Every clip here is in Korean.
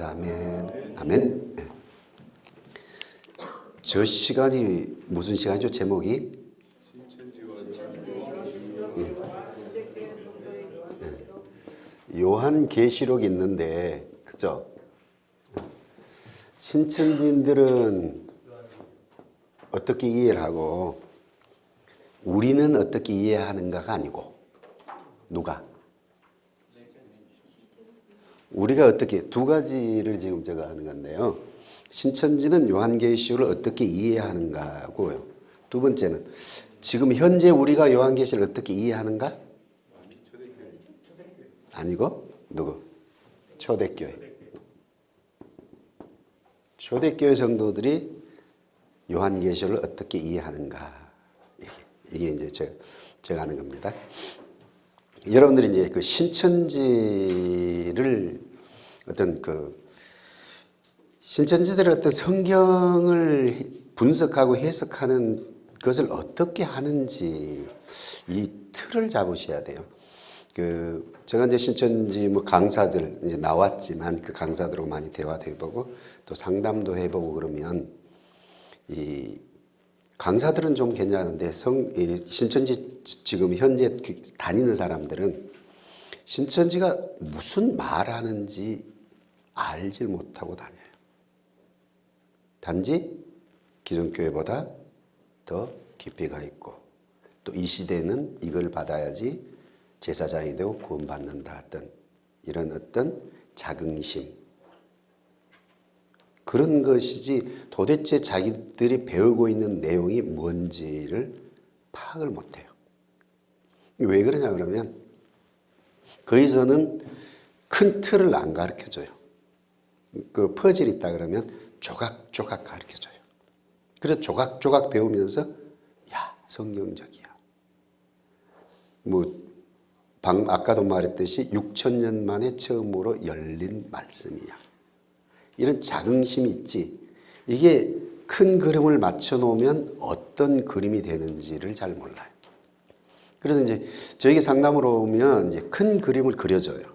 기도합니다. 아멘. 아멘. 저 시간이 무슨 시간이죠? 제목이? 요한계시록 있는데, 그죠? 신천지인들은 어떻게 이해를 하고 우리는 어떻게 이해하는가가 아니고 누가? 우리가 어떻게 두 가지를 지금 제가 하는 건데요. 신천지는 요한계시록을 어떻게 이해하는가고요. 두 번째는 지금 현재 우리가 요한계시록을 어떻게 이해하는가? 아니고 누구? 초대교회. 초대교회 성도들이 요한계시록을 어떻게 이해하는가? 이게 이제 제가 하는 겁니다. 여러분들이 이제 그 신천지를 신천지들의 어떤 성경을 분석하고 해석하는 것을 어떻게 하는지 이 틀을 잡으셔야 돼요. 제가 이제 신천지 강사들 이제 나왔지만 그 강사들하고 많이 대화도 해보고 또 상담도 해보고 그러면 이 강사들은 좀 괜찮은데 신천지 지금 현재 다니는 사람들은 신천지가 무슨 말하는지 알질 못하고 다녀요. 단지 기존 교회보다 더 깊이 가 있고 또 이 시대는 이걸 받아야지 제사장이 되고 구원받는다 이런 어떤 자긍심 그런 것이지 도대체 자기들이 배우고 있는 내용이 뭔지를 파악을 못해요. 왜 그러냐 그러면 거기서는 큰 틀을 안 가르쳐줘요. 그 퍼즐이 있다 그러면 조각조각 가르쳐줘요. 그래서 조각조각 배우면서 야 성경적이야. 아까도 말했듯이 6,000년 만에 처음으로 열린 말씀이야. 이런 자긍심이 있지. 이게 큰 그림을 맞춰 놓으면 어떤 그림이 되는지를 잘 몰라요. 그래서 이제 저에게 상담으로 오면 이제 큰 그림을 그려줘요.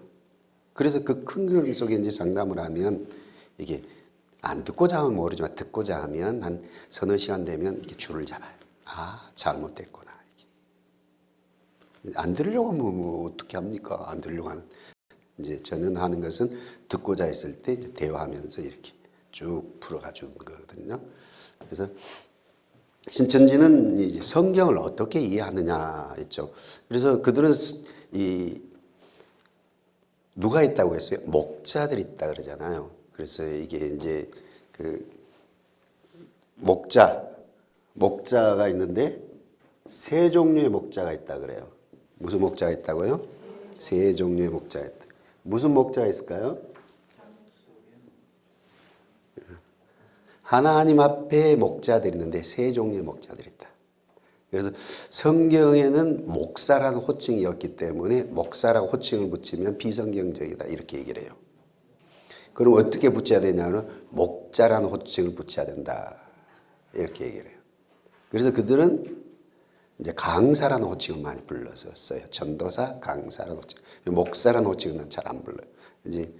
그래서 그 큰 그림 속에 이제 상담을 하면 이게 안 듣고자 하면 모르지만 듣고자 하면 한 서너 시간 되면 이렇게 줄을 잡아요. 아, 잘못됐구나. 안 들으려고 하면 어떻게 합니까? 안 들으려고 하는. 이제 저는 하는 것은 듣고자 했을 때 이제 대화하면서 이렇게 쭉 풀어가 주는 거거든요. 그래서 신천지는 이제 성경을 어떻게 이해하느냐 했죠. 그래서 그들은 누가 있다고 했어요? 목자들이 있다 그러잖아요. 그래서 이게 이제 목자가 있는데 세 종류의 목자가 있다 그래요. 무슨 목자가 있다고요? 세 종류의 목자가 있다. 무슨 목자가 있을까요? 하나님 앞에 목자들이 있는데 세 종류의 목자들이 있다. 그래서 성경에는 목사라는 호칭이었기 때문에 목사라고 호칭을 붙이면 비성경적이다 이렇게 얘기를 해요. 그럼 어떻게 붙여야 되냐면 목자라는 호칭을 붙여야 된다 이렇게 얘기를 해요. 그래서 그들은 이제 강사라는 호칭을 많이 불러서 써요. 전도사, 강사라는 호칭. 목사라는 호칭은 잘 안 불러요. 이제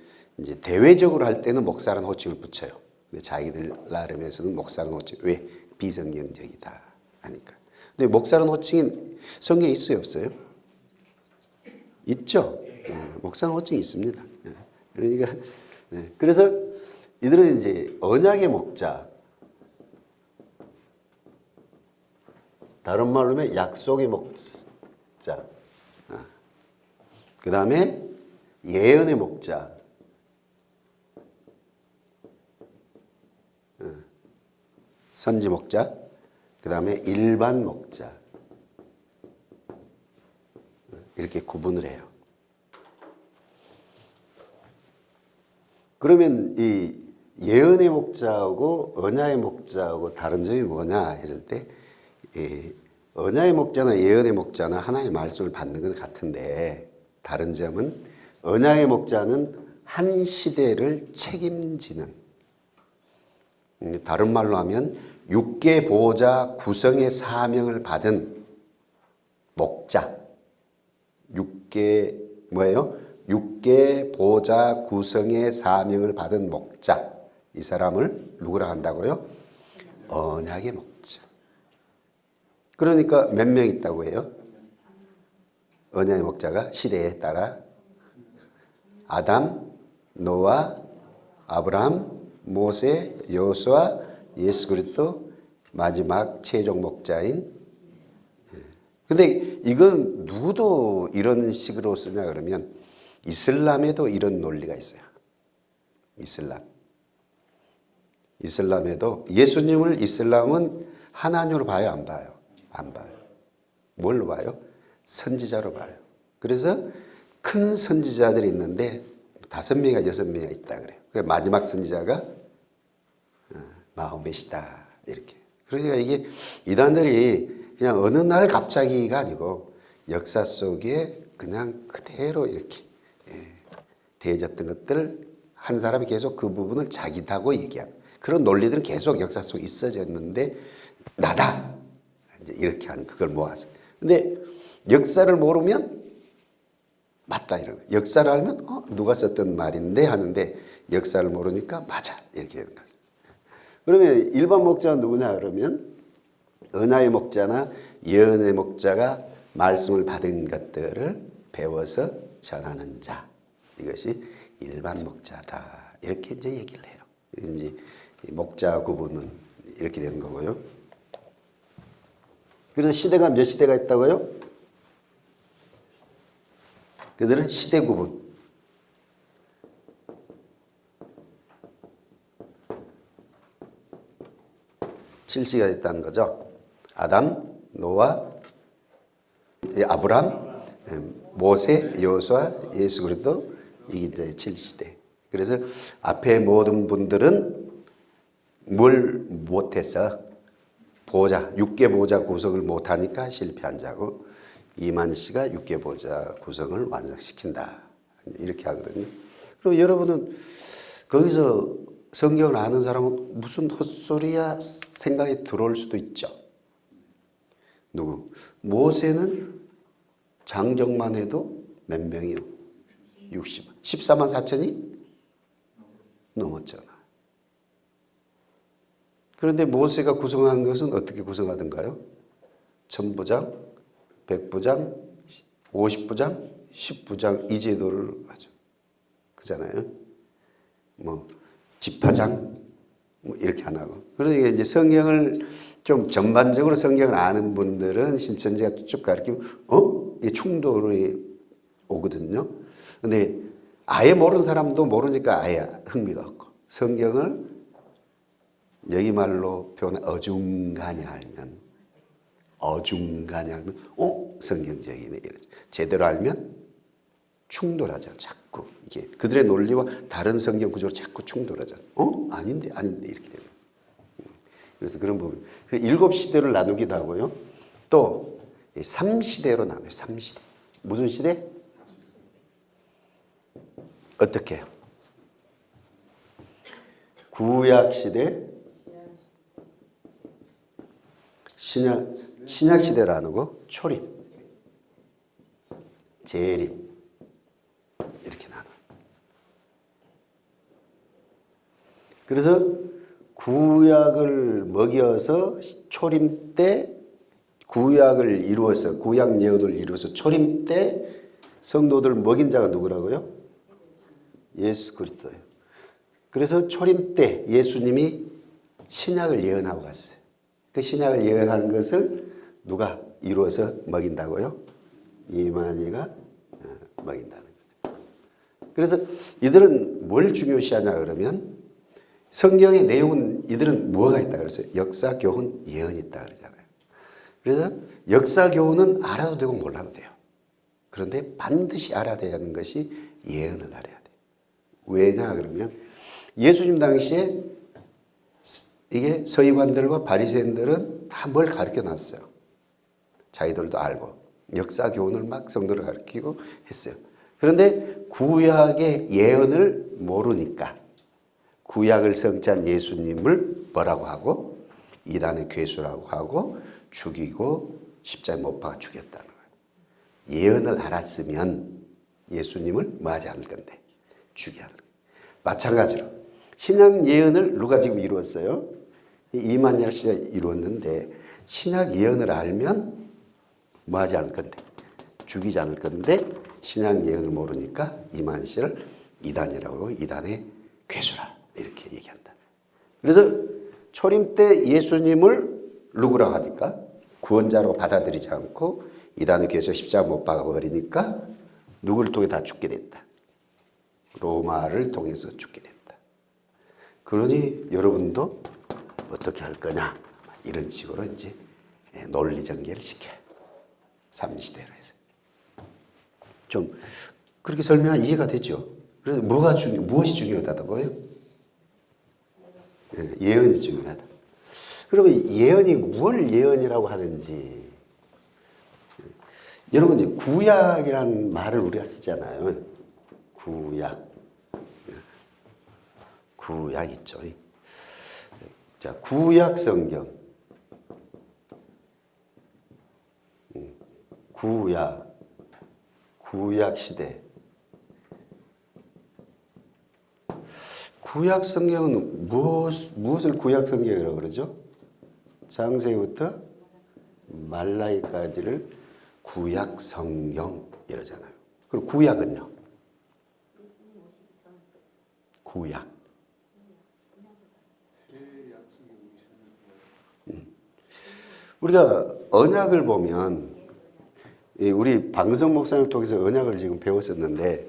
대외적으로 할 때는 목사라는 호칭을 붙여요. 근데 자기들 나름에서는 목사라는 호칭. 왜? 비성경적이다 하니까. 근데 목사라는 호칭이 성경에 있어요, 없어요? 있죠. 목사라는 호칭이 있습니다. 그러니까 그래서 이들은 이제 언약의 목자. 다른 말로 하면 약속의 목자. 그 다음에 예언의 목자. 선지 목자. 그 다음에 일반 목자. 이렇게 구분을 해요. 그러면 이 예언의 목자하고 언약의 목자하고 다른 점이 뭐냐 했을 때 언약의 목자나 예언의 목자나 하나의 말씀을 받는 건 같은데 다른 점은 언약의 목자는 한 시대를 책임지는 다른 말로 하면 육계 보호자 구성의 사명을 받은 목자 육계 뭐예요? 육계 보좌 구성의 사명을 받은 목자. 이 사람을 누구라 한다고요? 언약의 목자. 그러니까 몇 명 있다고 해요? 언약의 목자가 시대에 따라 아담, 노아, 아브라함, 모세, 여호수아, 예수 그리스도, 마지막 최종 목자인. 근데 이건 누구도 이런 식으로 쓰냐 그러면 이슬람에도 이런 논리가 있어요. 이슬람에도 예수님을 이슬람은 하나님으로 봐요, 안 봐요? 안 봐요. 뭘로 봐요? 선지자로 봐요. 그래서 큰 선지자들이 있는데 5명이나 6명이 있다 그래요. 그래서 마지막 선지자가 마호메시다 이렇게. 그러니까 이게 이단들이 그냥 어느 날 갑자기가 아니고 역사 속에 그냥 그대로 이렇게 대해졌던 것들 한 사람이 계속 그 부분을 자기다고 얘기하는 그런 논리들은 계속 역사 속에 있어졌는데 나다 이제 이렇게 하는 그걸 모아서. 근데 역사를 모르면 맞다 이런 거예요. 역사를 알면 누가 썼던 말인데 하는데 역사를 모르니까 맞아 이렇게 되는 거죠. 그러면 일반 목자는 누구냐 그러면 언약의 목자나 예언의 목자가 말씀을 받은 것들을 배워서 전하는 자. 이것이 일반 목자다. 이렇게 이제 얘기를 해요. 이제 목자 구분은 이렇게 되는 거고요. 그래서 시대가 몇 시대가 있다고요? 그들은 시대 구분. 칠시가 있다는 거죠. 아담, 노아, 아브람, 모세, 여호수아, 예수 그리스도 이게 이제 7시대. 그래서 앞에 모든 분들은 뭘 못해서 보좌, 육계 보좌 구성을 못하니까 실패한 자고 이만 씨가 육계 보좌 구성을 완성시킨다. 이렇게 하거든요. 그럼 여러분은 거기서 성경을 아는 사람은 무슨 헛소리야 생각이 들어올 수도 있죠. 누구? 모세는 장정만 해도 몇 명이요? 60. 14만 4천이 넘었잖아. 그런데 모세가 구성한 것은 어떻게 구성하던가요? 1000부장, 100부장, 50부장, 10부장 이 제도를 하죠. 그잖아요. 뭐 지파장 뭐 이렇게 안 하고. 그러니까 이제 성경을 좀 전반적으로 성경을 아는 분들은 신천지가 쭉 가르치면 이게 충돌이 오거든요. 근데 아예 모르는 사람도 모르니까 아예 흥미가 없고 성경을 여기 말로 표현해 어중간히 알면 성경적이네 이러죠. 제대로 알면 충돌하죠. 자꾸 이게 그들의 논리와 다른 성경 구조로 자꾸 충돌하죠. 아닌데 이렇게 돼요. 그래서 그런 부분. 7시대를 나누기도 하고요. 또 3시대로 나눠요. 3시대. 무슨 시대? 어떻게 해요? 구약 시대, 신약 시대를 나누고 초림, 재림 이렇게 나눠. 그래서 구약을 먹여서 초림 때 구약을 이루어서 구약 예언을 이루어서 초림 때 성도들 먹인 자가 누구라고요? 예수 그리스도예요. 그래서 초림 때 예수님이 신약을 예언하고 갔어요. 그 신약을 예언하는 것을 누가 이루어서 먹인다고요? 이만희가 먹인다는 거죠. 그래서 이들은 뭘 중요시하냐 그러면 성경의 내용은 이들은 뭐가 있다 그랬어요? 역사, 교훈, 예언이 있다 그러잖아요. 그래서 역사, 교훈은 알아도 되고 몰라도 돼요. 그런데 반드시 알아야 하는 것이 예언을 알아야 돼요. 왜냐 그러면 예수님 당시에 이게 서기관들과 바리새인들은 다 뭘 가르쳐 놨어요. 자기들도 알고 역사 교훈을 막 성도를 가르치고 했어요. 그런데 구약의 예언을 모르니까 구약을 성취한 예수님을 뭐라고 하고 이단의 괴수라고 하고 죽이고 십자가에 못 박아 죽였다는 거예요. 예언을 알았으면 예수님을 뭐하지 않을 건데 죽게 하는 거예요. 마찬가지로 신약 예언을 누가 지금 이루었어요? 이만희라 씨가 이루었는데 신약 예언을 알면 뭐하지 않을 건데 죽이지 않을 건데 신약 예언을 모르니까 이만희 씨를 이단이라고 이단의 괴수라 이렇게 얘기한다. 그래서 초림 때 예수님을 누구라고 하니까 구원자로 받아들이지 않고 이단의 괴수 십자가 못 박아버리니까 누구를 통해 다 죽게 됐다. 로마를 통해서 죽게 됐다. 그러니 여러분도 어떻게 할 거냐 이런 식으로 이제 논리 전개를 시켜요. 삼시대로 해서 좀 그렇게 설명하면 이해가 되죠. 그래서 무엇이 중요하다고요? 예언이 중요하다. 그러면 예언이 뭘 예언이라고 하는지 여러분 이제 구약이라는 말을 우리가 쓰잖아요. 구약 있죠. 자, 구약 성경. 구약 시대. 구약 성경은 무엇을 구약 성경이라고 그러죠? 창세기부터 말라기까지를 구약 성경 이러잖아요. 그리고 구약은요? 구약. 우리가 언약을 보면 우리 방성 목사님을 통해서 언약을 지금 배웠었는데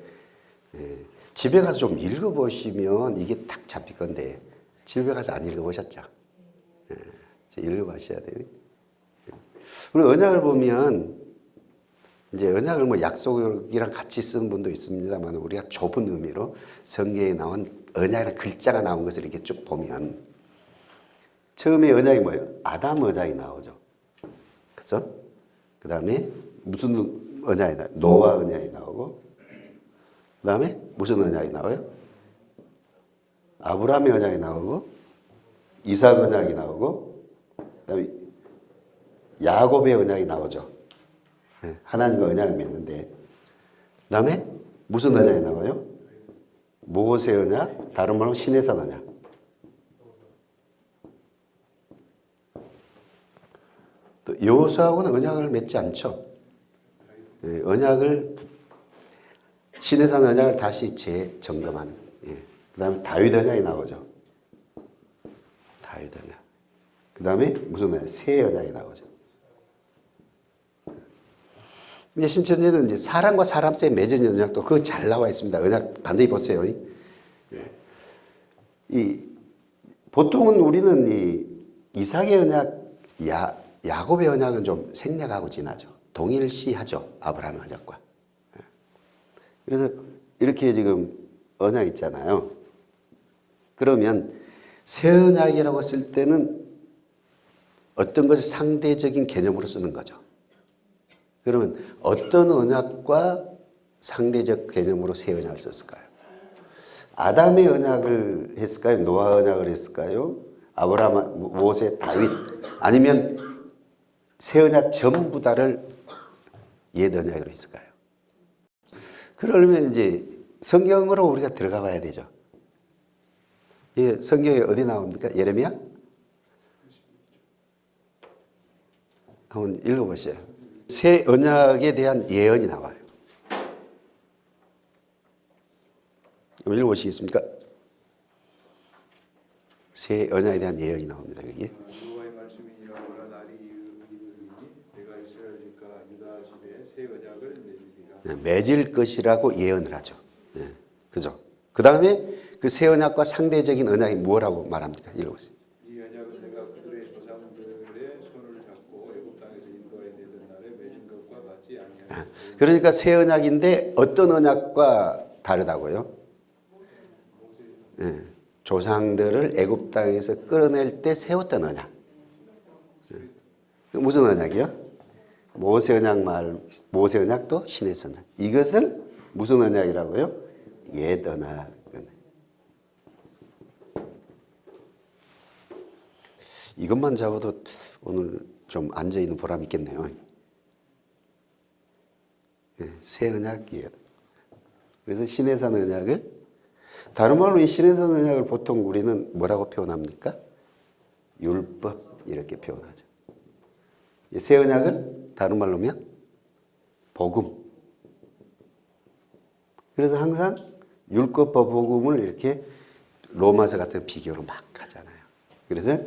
집에 가서 좀 읽어보시면 이게 딱 잡힐 건데 집에 가서 안 읽어보셨죠? 읽어보셔야 돼요. 그리고 언약을 보면 이제 언약을 뭐 약속이랑 같이 쓰는 분도 있습니다만 우리가 좁은 의미로 성경에 나온 언약이라는 글자가 나온 것을 이렇게 쭉 보면 처음에 언약이 뭐예요? 아담 언약이 나오죠. 그죠? 그 다음에 무슨 언약이 나와요? 노아 언약이 나오고 그 다음에 무슨 언약이 나와요? 아브라함의 언약이 나오고 이삭 언약이 나오고 그 다음에 야곱의 언약이 나오죠. 하나님과 언약을 맺는데 그 다음에 무슨 언약이 나와요? 모세 언약, 다른 말로 시내산 언약. 또 여호수아하고는 언약을 맺지 않죠. 언약을 시내산 언약을 다시 재점검하는. 그 다음에 다윗 언약이 나오죠. 다윗 언약. 그 다음에 무슨 언약? 새 언약이 나오죠. 이제 신천지는 이제 사람과 사람 사이에 맺은 언약도 그거 잘 나와 있습니다. 언약 반드시 보세요. 보통은 우리는 이삭의 언약, 야곱의 언약은 좀 생략하고 지나죠. 동일시하죠. 아브라함의 언약과. 그래서 이렇게 지금 언약 있잖아요. 그러면 새 언약이라고 쓸 때는 어떤 것을 상대적인 개념으로 쓰는 거죠. 그러면 어떤 언약과 상대적 개념으로 새 언약을 썼을까요? 아담의 언약을 했을까요? 노아 언약을 했을까요? 아브라함, 모세, 다윗 아니면 새 언약 전부 다를 옛 언약으로 했을까요? 그러려면 이제 성경으로 우리가 들어가 봐야 되죠. 성경에 어디 나옵니까? 예레미야? 한번 읽어보세요. 새 언약에 대한 예언이 나와요. 한번 읽어보시겠습니까? 새 언약에 대한 예언이 나옵니다. 여기. 여호와의 말씀이니라 날이 이르리니 내가 이스라엘 집과 유다 집에 새 언약을 맺으리라. 맺을 것이라고 예언을 하죠. 그죠? 그 다음에 그 새 언약과 상대적인 언약이 뭐라고 말합니까? 읽어보세요. 이 언약은 내가 그들의 조상들의 손을 잡고 애굽 땅에서 인도하여 내던 날에 맺은 것과 같지 아니하리라. 그러니까 새 언약인데 어떤 언약과 다르다고요? 조상들을 애굽 땅에서 끌어낼 때 세웠던 언약. 무슨 언약이요? 모세 언약도 신의 언약. 이것을 무슨 언약이라고요? 옛 언약. 이것만 잡아도 오늘 좀 앉아있는 보람이 있겠네요. 새 언약이에요. 그래서 신해산 언약을, 다른 말로 이 신해산 언약을 보통 우리는 뭐라고 표현합니까? 율법 이렇게 표현하죠. 이 새 언약을 다른 말로 하면 복음. 그래서 항상 율법과 복음을 이렇게 로마서 같은 비교로 막 하잖아요. 그래서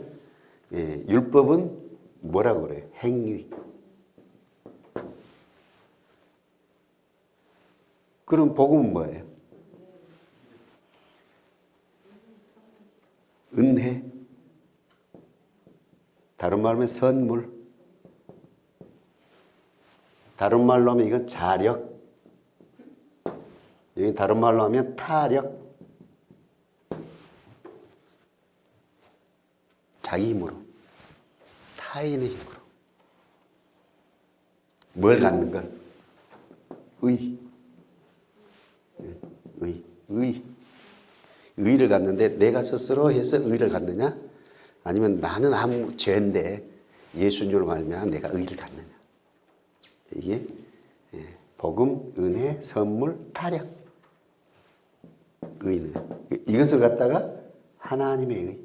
율법은 뭐라고 그래요? 행위. 그럼 복음은 뭐예요? 은혜. 다른 말로 하면 선물. 다른 말로 하면 이건 자력. 여기 다른 말로 하면 타력. 자기 힘으로. 타인의 힘으로. 뭘 갖는 걸? 의. 의를 갖는데 내가 스스로 해서 의를 갖느냐? 아니면 나는 아무 죄인데 예수님으로 말미암아 내가 의를 갖느냐? 이게 복음, 은혜, 선물, 타력. 의는 이것을 갖다가 하나님의 의.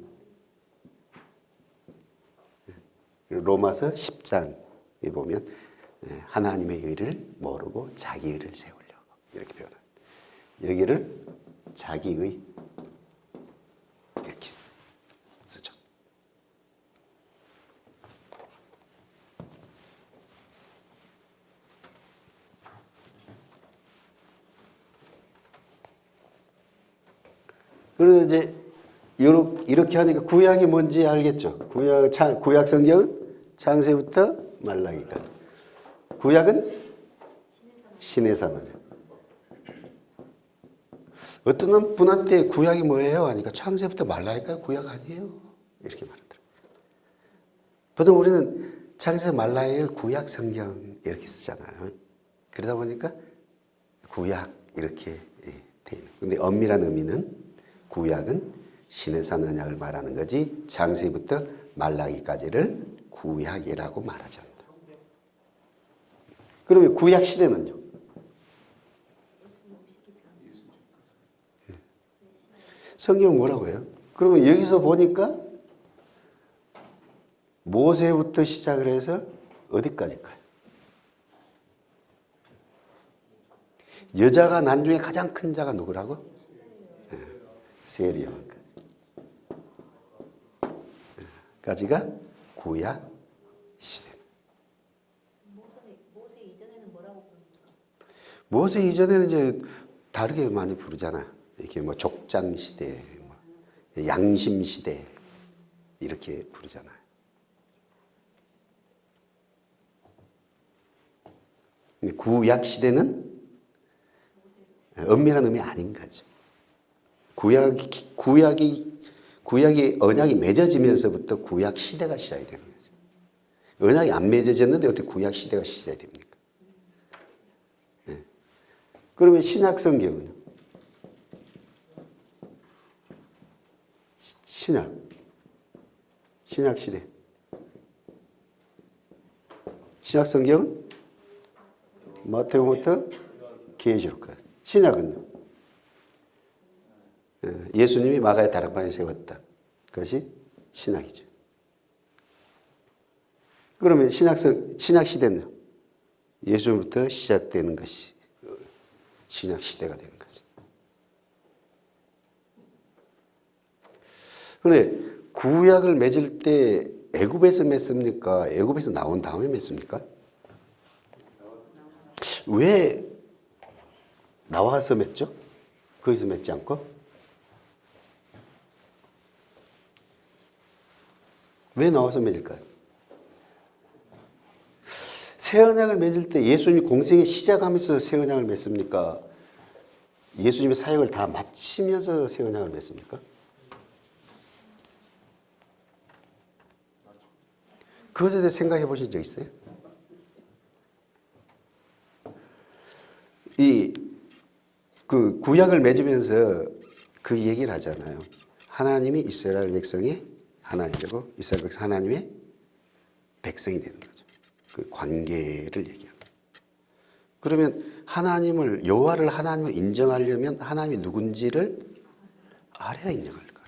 로마서 10장에 보면 하나님의 의를 모르고 자기 의를 세우려고 이렇게 표현합니다. 여기를 자기의 이렇게 쓰죠. 그래서 이제 이렇게 하니까 구약이 뭔지 알겠죠? 구약 성경은 창세부터 말라기까지. 구약은 신해산 언약. 어떤 분한테 구약이 뭐예요? 하니까 창세부터 말라기까지 구약 아니에요. 이렇게 말하더라고요. 보통 우리는 창세 말라기를 구약 성경 이렇게 쓰잖아요. 그러다 보니까 구약 이렇게 돼 있는. 근데 엄밀한 의미는 구약은 신해산 언약을 말하는 거지 창세부터 말라기까지를 구약이라고 말하지 않는다. 그러면 구약 시대는요? 성경 뭐라고 해요? 그러면 여기서 보니까 모세부터 시작을 해서 어디까지일까요? 여자가 난 중에 가장 큰 자가 누구라고? 세리야까지가 구약 시대. 모세 이전에는 뭐라고 부릅니까? 모세 이전에는 이제 다르게 많이 부르잖아. 이렇게 뭐 족장 시대, 뭐 양심 시대 이렇게 부르잖아요. 구약 시대는 엄밀한 의미 아닌 거죠. 구약이 언약이 맺어지면서부터 구약 시대가 시작이 되는 거죠. 언약이 안 맺어졌는데 어떻게 구약 시대가 시작이 됩니까? 네. 그러면 신약 성경은요? 신약 시대. 신약 성경은 마태복음부터 계시록까지. 신약은요? 예수님이 마가의 다락방에 세웠다. 그것이 신약이죠. 그러면 신약 시대는 예수부터 시작되는 것이 신약 시대가 되는 거죠. 그런데 구약을 맺을 때 애굽에서 맺습니까? 애굽에서 나온 다음에 맺습니까? 왜 나와서 맺죠? 거기서 맺지 않고? 왜 나와서 맺을까요? 새 언약을 맺을 때 예수님이 공생의 시작하면서 새 언약을 맺습니까? 예수님의 사역을 다 마치면서 새 언약을 맺습니까? 그것에 대해 생각해 보신 적 있어요? 그 구약을 맺으면서 그 얘기를 하잖아요. 하나님이 이스라엘 백성의 하나님이고 이스라엘 백성 하나님의 백성이 되는 거죠. 그 관계를 얘기합니다. 그러면 하나님을 여호와를 하나님을 인정하려면 하나님이 누군지를 알아야 인정할 거야.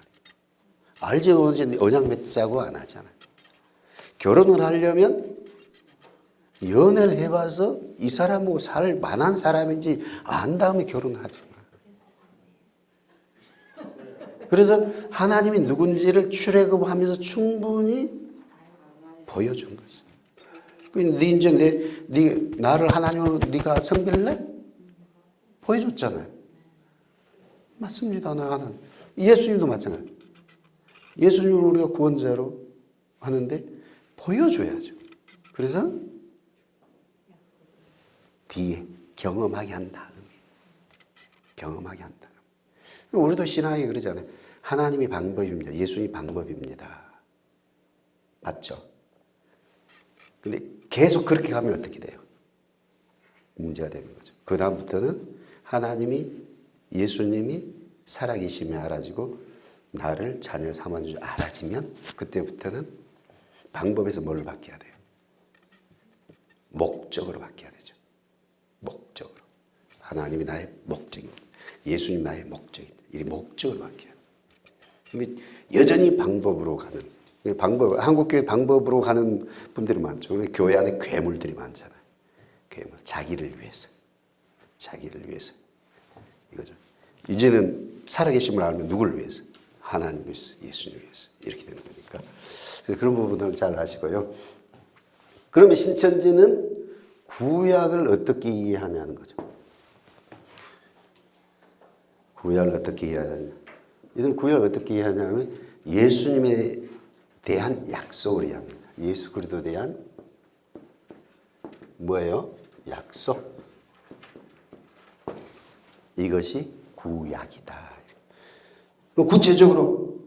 알지 못하지 언약 맺자고 안 하잖아. 결혼을 하려면 연애를 해봐서 이 사람하고 살 만한 사람인지 안 다음에 결혼하지 마. 그래서 하나님이 누군지를 출애굽하면서 충분히 보여준 거지. 네 이제 네 나를 하나님으로 네가 섬길래? 보여줬잖아요. 맞습니다. 나 하나님. 예수님도 마찬가지. 예수님을 우리가 구원자로 하는데 보여줘야죠. 그래서 뒤에 경험하게 한 다음에 경험하게 한 다음에 우리도 신앙이 그러잖아요. 하나님이 방법입니다. 예수님이 방법입니다. 맞죠? 근데 계속 그렇게 가면 어떻게 돼요? 문제가 되는 거죠. 그 다음부터는 하나님이 예수님이 살아계심이 알아지고 나를 자녀 삼아준 줄 알아지면 그때부터는 방법에서 뭘 바뀌어야 돼요? 목적으로 바뀌어야 되죠. 목적으로. 하나님이 나의 목적입니다. 예수님 나의 목적입니다. 이 목적으로 바뀌어요. 여전히 방법으로 가는 한국교회 방법으로 가는 분들이 많죠. 교회 안에 괴물들이 많잖아요. 괴물. 자기를 위해서. 이거죠. 이제는 살아계심을 알면 누구를 위해서? 하나님 위해서, 예수님 위해서. 이렇게 되는 거니까. 그런 부분을 잘 아시고요. 그러면 신천지는 구약을 어떻게 이해하냐는 거죠. 구약을 어떻게 이해하냐. 이들은 구약을 어떻게 이해하냐면 예수님에 대한 약속을 이해합니다. 예수 그리스도에 대한 뭐예요? 약속. 이것이 구약이다. 구체적으로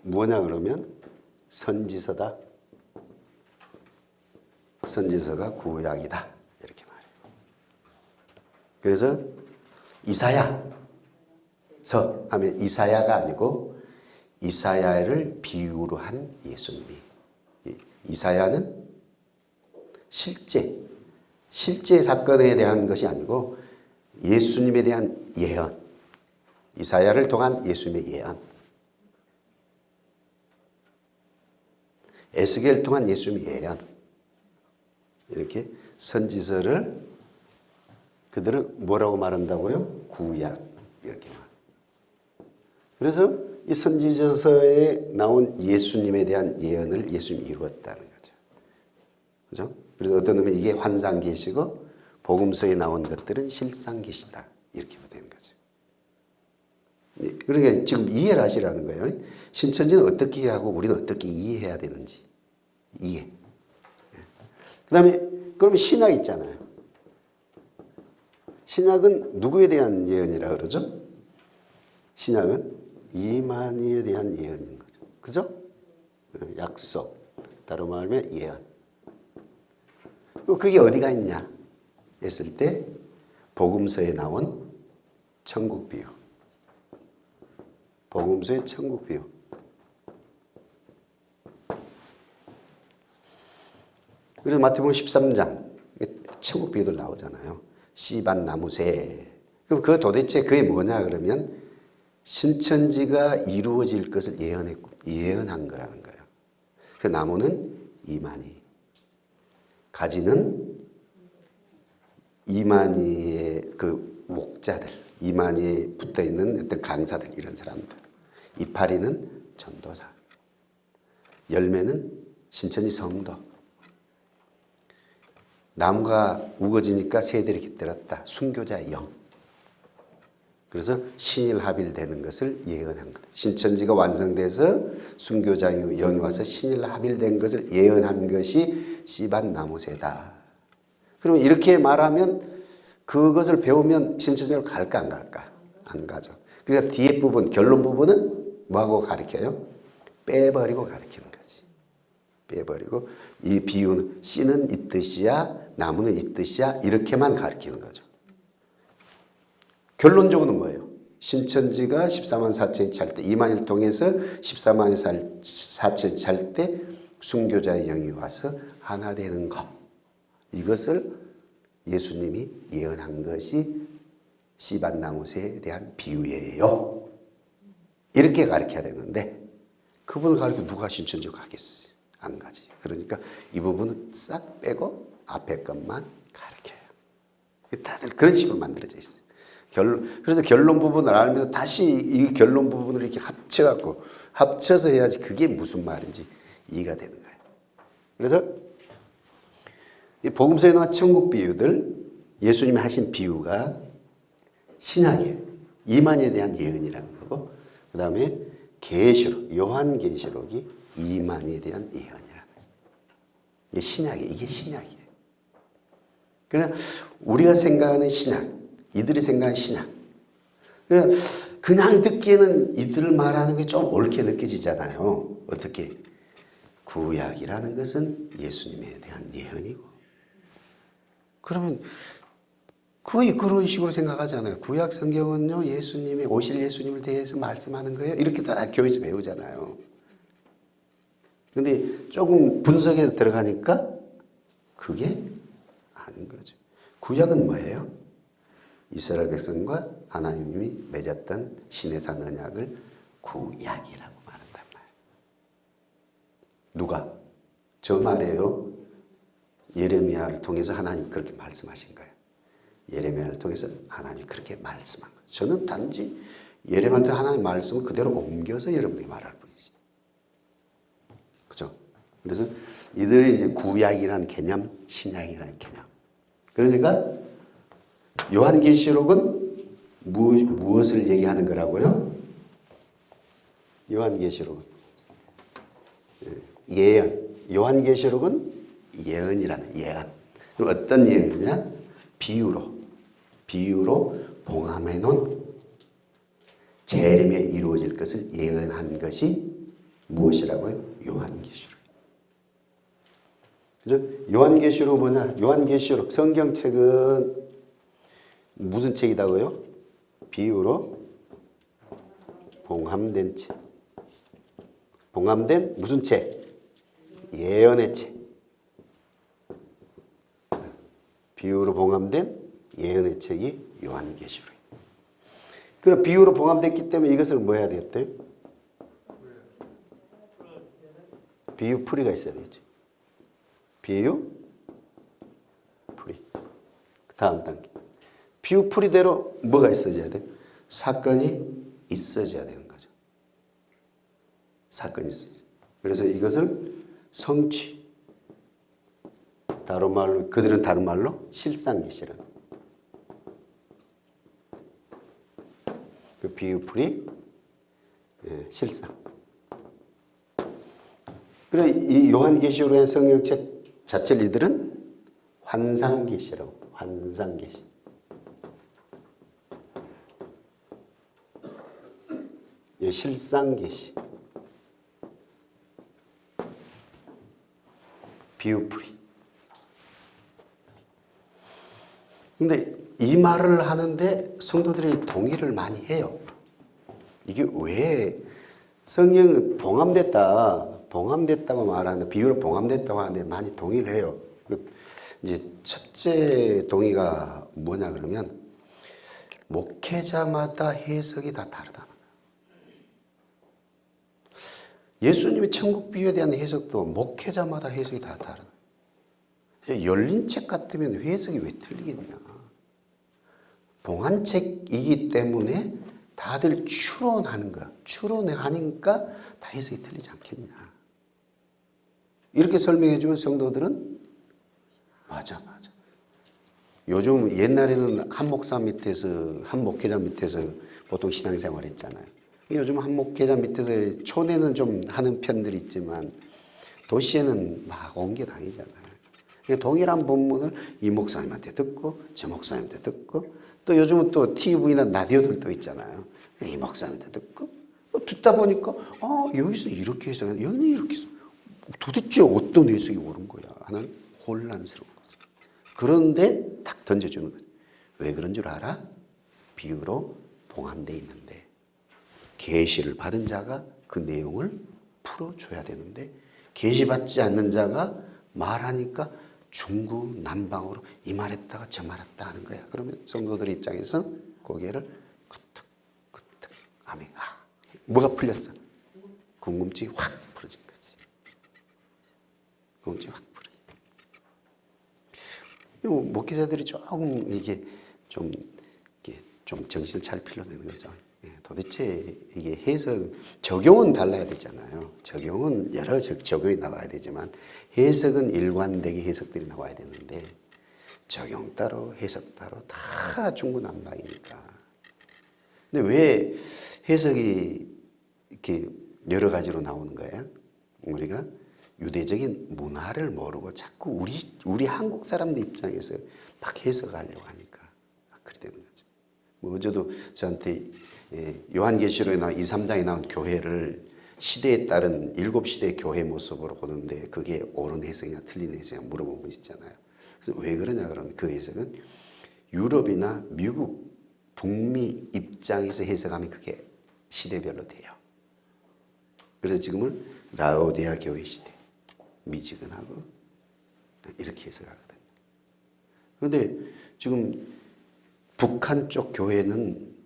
뭐냐 그러면 선지서다. 선지서가 구약이다. 이렇게 말해요. 그래서 이사야서 하면 이사야가 아니고 이사야를 비유로 한 예수님이. 이사야는 실제 사건에 대한 것이 아니고 예수님에 대한 예언. 이사야를 통한 예수님의 예언. 에스겔을 통한 예수님의 예언. 이렇게 선지서를 그들은 뭐라고 말한다고요? 구약. 이렇게 말. 그래서 이 선지서에 나온 예수님에 대한 예언을 예수님이 이루었다는 거죠. 그죠? 그래서 어떤 의미는 이게 환상계시고 복음서에 나온 것들은 실상계시다. 이렇게 되는 거죠. 그러니까 지금 이해를 하시라는 거예요. 신천지는 어떻게 이해하고 우리는 어떻게 이해해야 되는지. 이해. 그 다음에 그러면 신약 있잖아요. 신약은 누구에 대한 예언이라 그러죠? 신약은 이만희에 대한 예언인 거죠. 그죠? 약속. 다른 말하면 예언. 그게 어디가 있냐 했을 때 복음서에 나온 천국 비유. 복음서의 천국 비유. 그래서 마태복음 13장 천국 비유들 나오잖아요. 씨밭 나무새. 그럼 그 도대체 그게 뭐냐 그러면 신천지가 이루어질 것을 예언한 거라는 거예요. 그 나무는 이만희, 가지는 이만희의 그 목자들, 이만희에 붙어 있는 어떤 강사들 이런 사람들. 이파리는 전도사, 열매는 신천지 성도. 나무가 우거지니까 새들이 깃들었다. 순교자의 영. 그래서 신일합일되는 것을 예언한 것. 신천지가 완성돼서 순교자의 영이 와서 신일합일된 것을 예언한 것이 씨밭 나무새다. 그러면 이렇게 말하면 그것을 배우면 신천지로 갈까 안 갈까? 안 가죠. 그러니까 뒤에 부분, 결론 부분은 뭐하고 가르쳐요? 빼버리고 가르치는 거지. 빼버리고 이 비유는 씨는 이 뜻이야, 나무는 이 뜻이야 이렇게만 가르치는 거죠. 결론적으로는 뭐예요? 신천지가 14만 4천이 찰 때, 이만희를 통해서 14만 4천이 찰 때 순교자의 영이 와서 하나 되는 것. 이것을 예수님이 예언한 것이 씨밭나무새에 대한 비유예요. 이렇게 가르쳐야 되는데 그분을 가르쳐 누가 신천지로 가겠어요? 안 가지. 그러니까 이 부분은 싹 빼고 앞에 것만 가르쳐요. 다들 그런 식으로 만들어져 있어요. 그래서 결론 부분을 알면서 다시 이 결론 부분을 이렇게 합쳐서 해야지 그게 무슨 말인지 이해가 되는 거예요. 그래서 이 복음서에 나온 천국 비유들, 예수님이 하신 비유가 신약이에요. 이만희에 대한 예언이라는 거고, 그 다음에 계시록, 요한계시록이 이만희에 대한 예언이라는 거예요. 이게 신약이에요. 이게 신약이에요. 그냥 우리가 생각하는 신약, 이들이 생각하는 신약. 그냥 듣기에는 이들 말하는 게 좀 옳게 느껴지잖아요. 어떻게? 구약이라는 것은 예수님에 대한 예언이고. 그러면 거의 그런 식으로 생각하잖아요. 구약 성경은요, 예수님이 오실 예수님을 대해서 말씀하는 거예요. 이렇게 다 교회에서 배우잖아요. 근데 조금 분석해서 들어가니까 그게 아닌 거죠. 구약은 뭐예요? 이스라엘 백성과 하나님이 맺었던 시내산 언약을 구약이라고 말한단 말이에요. 누가? 저 말이에요. 예레미야를 통해서 하나님 그렇게 말씀하신 거예요. 예레미야를 통해서 하나님이 그렇게 말씀한 거예요. 저는 단지 예레미야한테 하나님 말씀을 그대로 옮겨서 여러분에게 말할 뿐이지. 그죠? 그래서 이들이 이제 구약이라는 개념, 신약이라는 개념. 그러니까 요한계시록은 무엇을 얘기하는 거라고요? 요한계시록은 예언. 요한계시록은 예언이라는 예언. 어떤 예언이냐? 비유로 봉함해 놓은 재림에 이루어질 것을 예언한 것이 무엇이라고요? 요한계시록. 그죠? 요한계시록 뭐냐? 요한계시록 성경책은 무슨 책이다고요? 비유로 봉함된 책. 봉함된 무슨 책? 예언의 책. 비유로 봉함된 예언의 책이 요한계시록이에요. 그럼 비유로 봉함됐기 때문에 이것을 뭐 해야 되겠대요? 비유 풀이가 있어야 되겠죠. 비유 풀이. 다음 단계. 비유 풀이대로 뭐가 있어져야 돼? 사건이 있어져야 되는 거죠. 사건이 있어져. 그래서 이것을 성취. 다른 말로, 그들은 다른 말로 실상계시라고. 그 비유풀이 실상. 그래 이 요한계시록의 성경책 자체를 이들은 환상계시라고. 환상계시. 실상계시. 비유풀이. 근데 이 말을 하는데 성도들이 동의를 많이 해요. 이게 왜 성경은 봉함됐다고 말하는데 비유로 봉함됐다고 하는데 많이 동의를 해요. 이제 첫째 동의가 뭐냐 그러면 목회자마다 해석이 다 다르다는 거예요. 예수님의 천국 비유에 대한 해석도 목회자마다 해석이 다 다르다. 열린 책 같으면 해석이 왜 틀리겠냐. 봉한 책이기 때문에 다들 추론하는 거야. 추론하니까 다 해석이 틀리지 않겠냐. 이렇게 설명해 주면 성도들은 맞아. 요즘 옛날에는 한 목사 밑에서 한 목회자 밑에서 보통 신앙생활 했잖아요. 요즘 한 목회자 밑에서 촌에는 좀 하는 편들이 있지만 도시에는 막 옮겨 다니잖아요. 동일한 본문을 이 목사님한테 듣고 저 목사님한테 듣고 또 요즘은 또 TV나 라디오들도 있잖아요. 이 목사님한테 듣고 듣다 보니까 여기서 이렇게 해서 여기는 이렇게 해서 도대체 어떤 해석이 옳은 거야 하는 혼란스러운 거죠. 그런데 딱 던져주는 거죠. 왜 그런 줄 알아? 비유로 봉함되어 있는데 계시를 받은 자가 그 내용을 풀어줘야 되는데 계시받지 않는 자가 말하니까 중구 남방으로 이 말했다가 저 말했다 하는 거야. 그러면 성도들 입장에서 고개를 끄덕끄덕 하면 뭐가 풀렸어? 궁금증이 확 풀어진 거지. 궁금증이 확 풀어진 거야. 목회자들이 조금 이게 좀 정신을 차릴 필요가 있는 거죠. 도대체 이게 해석, 적용은 달라야 되잖아요. 적용은 여러 적용이 나와야 되지만 해석은 일관되게 해석들이 나와야 되는데 적용 따로 해석 따로 다 중구난방이니까. 근데 왜 해석이 이렇게 여러 가지로 나오는 거예요? 우리가 유대적인 문화를 모르고 자꾸 우리 한국 사람들 입장에서 막 해석하려고 하니까 그렇게 되는 거죠. 뭐 어제도 저한테 요한계시록에 나온 2, 3장에 나온 교회를 시대에 따른 7시대 교회 모습으로 보는데 그게 옳은 해석이냐 틀린 해석이냐 물어본 분 있잖아요. 그래서 왜 그러냐 그러면 그 해석은 유럽이나 미국, 북미 입장에서 해석하면 그게 시대별로 돼요. 그래서 지금은 라오디아 교회 시대, 미지근하고 이렇게 해석하거든요. 그런데 지금 북한 쪽 교회는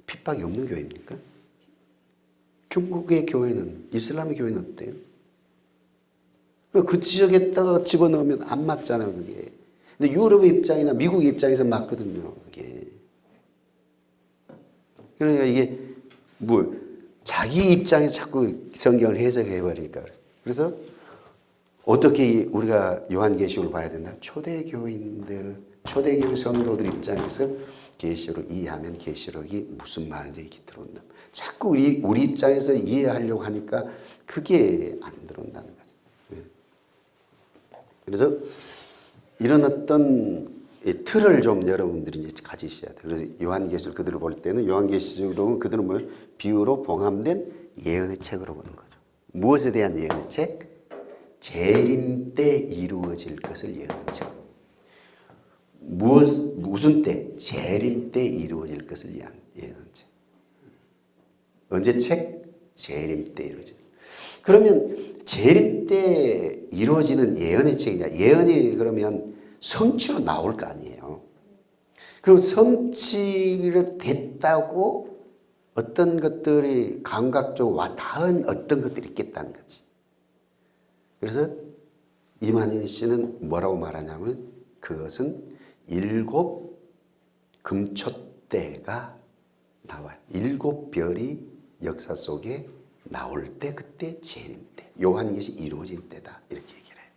핍박이 없는 교회입니까? 중국의 교회는, 이슬람의 교회는 어때요? 그 지역에다가 집어넣으면 안 맞잖아요, 그게. 근데 유럽의 입장이나 미국의 입장에서 맞거든요, 그게. 그러니까 이게 자기 입장에서 자꾸 성경을 해석해버리니까. 그래서 어떻게 우리가 요한계시록을 봐야 된다? 초대교인들, 초대교회 성도들 입장에서 계시록을 이해하면 계시록이 무슨 말인지 이렇게 들어온다. 자꾸 우리 입장에서 이해하려고 하니까 그게 안 들어온다는 거죠. 그래서 이런 어떤 틀을 좀 여러분들이 이제 가지셔야 돼요. 그래서 요한계시록 그들을 볼 때는 요한계시록은 그들은 뭐예요? 비유로 봉함된 예언의 책으로 보는 거죠. 무엇에 대한 예언의 책? 재림 때 이루어질 것을 예언한 책. 무슨 때? 재림 때 이루어질 것을 예언한 책. 언제 책? 재림 때 이루어질. 그러면 재림 때 이루어지는 예언의 책이냐? 예언이 그러면 성취로 나올 거 아니에요. 그리고 성취를 됐다고 어떤 것들이 감각적으로 와 닿은 어떤 것들이 있겠다는 거지. 그래서 이만희 씨는 뭐라고 말하냐면 그것은 7 금초대가 나와요. 7별이 역사 속에 나올 때 그때 재림 때. 요한계시 이루어진 때다. 이렇게 얘기를 해요.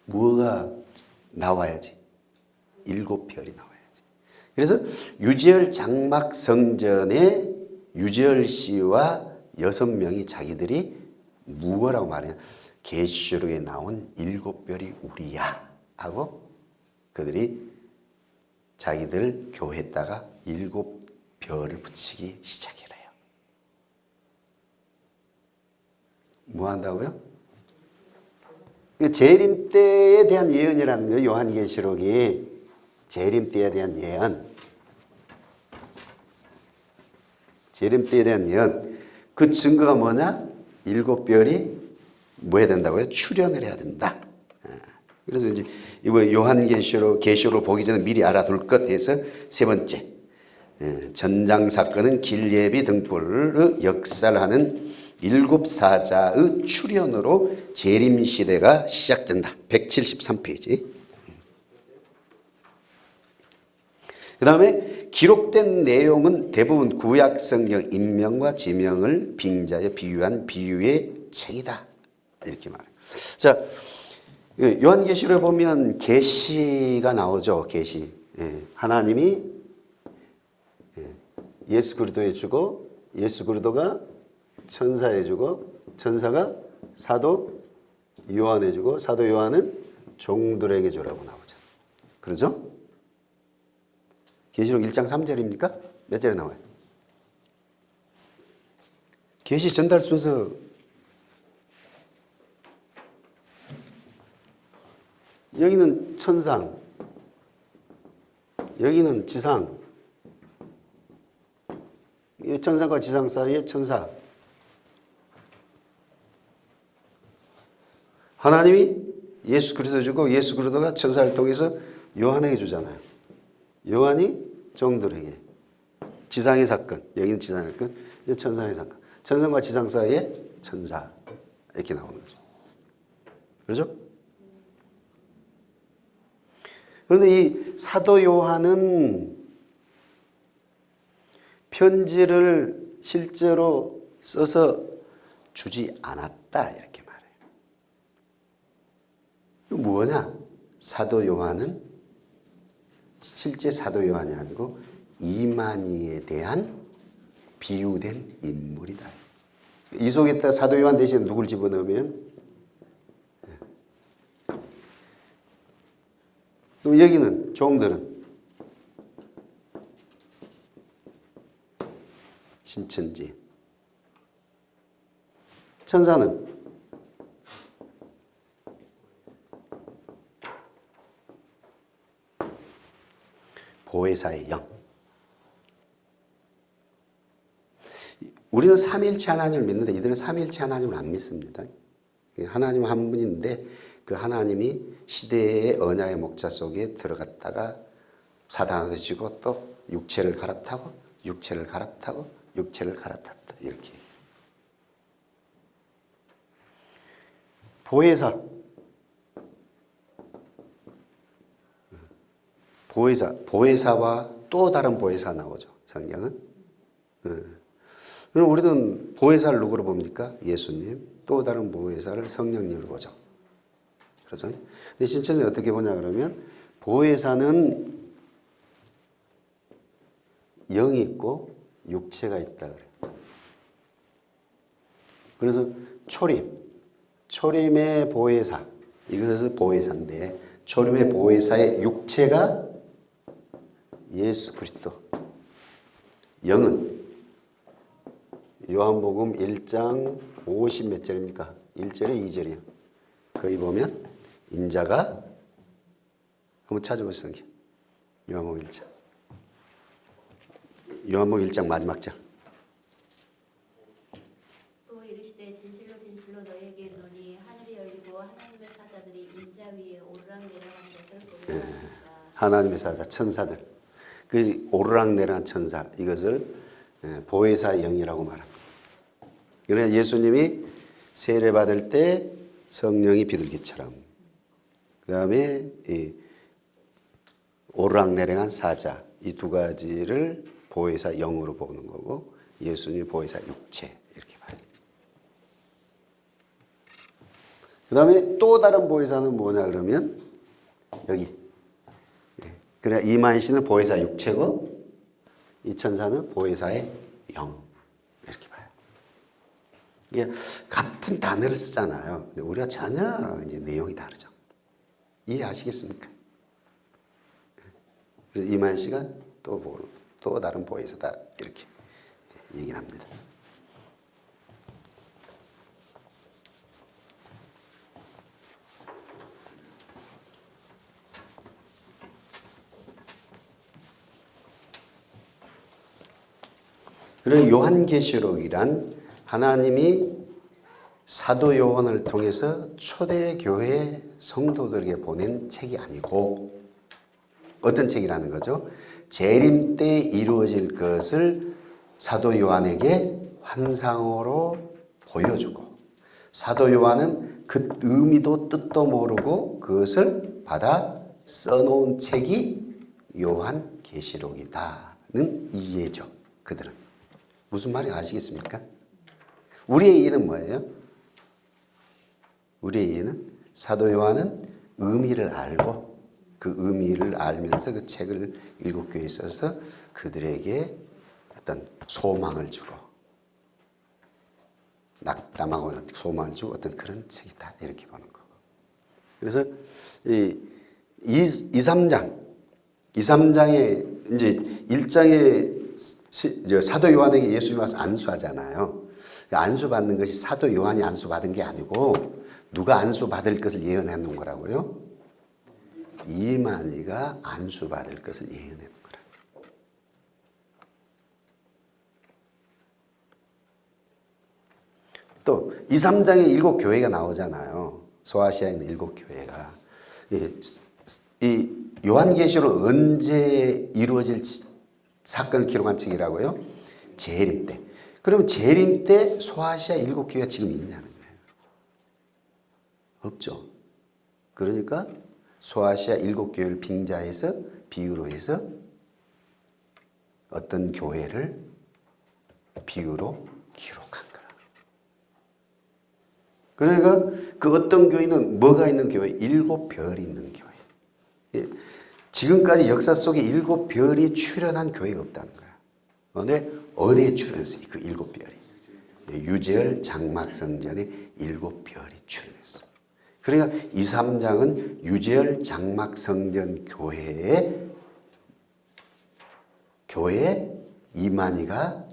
뭐가 나와야지? 7별이 나와야지. 그래서 유재열 장막 성전에 유재열 씨와 6명이 자기들이 무엇라고 말해요? 계시록에 나온 7별이 우리야 하고 그들이 자기들 교회에다가 7별을 붙이기 시작해요. 뭐 한다고요? 재림 때에 대한 예언이라는 거예요. 요한계시록이 재림 때에 대한 예언. 재림 때에 대한 예언. 그 증거가 뭐냐? 7별이 뭐 해야 된다고요? 출현을 해야 된다. 그래서 이제 이거 요한계시록 계시록을 보기 전에 미리 알아둘 것 해서 세 번째. 전장 사건은 길예비 등불의 역사를 하는 7사자의 출현으로 재림 시대가 시작된다. 173페이지. 그 다음에 기록된 내용은 대부분 구약 성경 인명과 지명을 빙자에 비유한 비유의 책이다. 이렇게 말해요. 자, 요한계시록에 보면 계시가 나오죠. 계시. 하나님이 예수 그리스도에 주고 예수 그리스도가 천사에 주고 천사가 사도 요한에 주고 사도 요한은 종들에게 주라고 나오죠. 그러죠? 계시록 1장 3절입니까? 몇 절에 나와요? 계시 전달 순서 여기는 천상, 여기는 지상, 천상과 지상 사이에 천사. 하나님이 예수 그리스도 주고 예수 그리스도가 천사를 통해서 요한에게 주잖아요. 요한이 종들에게 지상의 사건, 여기는 지상의 사건, 여기 천상의 사건. 천상과 지상 사이에 천사 이렇게 나오는 거죠. 그렇죠? 그런데 이 사도 요한은 편지를 실제로 써서 주지 않았다 이렇게 말해요. 이거 뭐냐? 사도 요한은 실제 사도 요한이 아니고 이만희에 대한 비유된 인물이다. 이 속에다 사도 요한 대신 누굴 집어넣으면 그럼 여기는 종들은 신천지, 천사는 보혜사의 영. 우리는 삼위일체 하나님을 믿는데 이들은 삼위일체 하나님을 안 믿습니다. 하나님 한 분인데 그 하나님이 시대의 언약의 목자 속에 들어갔다가 사단한테 지고 또 육체를 갈아타고 육체를 갈아타고 육체를 갈아탔다 이렇게. 보혜사와 또 다른 보혜사 나오죠. 성경은. 그럼 우리는 보혜사를 누구로 봅니까? 예수님. 또 다른 보혜사를 성령님으로 보죠. 그렇죠? 근데 신천지는 어떻게 보냐 그러면 보혜사는 영이 있고 육체가 있다 그래요. 그래서 초림의 보혜사, 이것은 보혜사인데 초림의 보혜사의 육체가 예수 그리스도. 영은 요한복음 1장 50 몇 절입니까? 1절에 2절이요. 거기 보면 인자가 한번 찾아보세요. 요한복음 1장. 요한복음 1장 마지막 절. 또 이르시되 진실로 진실로 너희에게 이르노니 하늘이 열리고 하나님의 사자들이 인자 위에 오르락내리락한 것을 보리라. 하나님의 사자 천사들. 그 오르락내리락한 천사 이것을 보혜사 영이라고 말합니다. 그러나 예수님이 세례 받을 때 성령이 비둘기처럼 그 다음에 오르락내리락한 사자 이 두 가지를 보혜사 영으로 보는 거고 예수님이 보혜사 육체 이렇게 봐요. 그 다음에 또 다른 보혜사는 뭐냐 그러면 여기. 그래 이만희 씨는 보혜사 육체고 이 천사는 보혜사의 영 이렇게 봐요. 이게 같은 단어를 쓰잖아요. 근데 우리가 전혀 이제 내용이 다르죠. 이해하시겠습니까? 그래서 이만희 씨가 또 다른 보혜사다 이렇게 얘기를 합니다. 그리고 요한계시록이란 하나님이 사도 요한을 통해서 초대교회 성도들에게 보낸 책이 아니고 어떤 책이라는 거죠? 재림 때 이루어질 것을 사도 요한에게 환상으로 보여주고 사도 요한은 그 의미도 뜻도 모르고 그것을 받아 써놓은 책이 요한계시록이다는 이해죠. 그들은. 무슨 말인지 아시겠습니까? 우리의 이해는 뭐예요? 우리의 이해는 사도 요한은 의미를 알고 그 의미를 알면서 그 책을 일곱 교회에 써서 그들에게 어떤 소망을 주고 낙담하고 소망을 주고 어떤 그런 책이다 이렇게 보는 거고. 그래서 이 2~3장에 이제 1장에 사도 요한에게 예수님이 와서 안수하잖아요. 안수받는 것이 사도 요한이 안수받은 게 아니고 누가 안수받을 것을 예언해 놓은 거라고요? 이만희가 안수받을 것을 예언해 놓은 거라고요. 또 2~3장에 7 교회가 나오잖아요. 소아시아에 있는 7교회가 이 요한계시록 언제 이루어질 사건을 기록한 책이라고요? 재림 때. 그러면 재림 때 소아시아 7교회가 지금 있냐는 거예요. 없죠. 그러니까 소아시아 7교회를 빙자해서 비유로 해서 어떤 교회를 비유로 기록한 거라. 그러니까 그 어떤 교회는 뭐가 있는 교회? 7별이 있는 교회. 예. 지금까지 역사 속에 7별이 출현한 교회가 없다는 거야. 그런데 어디에 출현했어요? 그 7별이. 유재열 장막성전에 7별이 출현했어. 그러니까 2, 3장은 유재열 장막성전 교회에 이만희가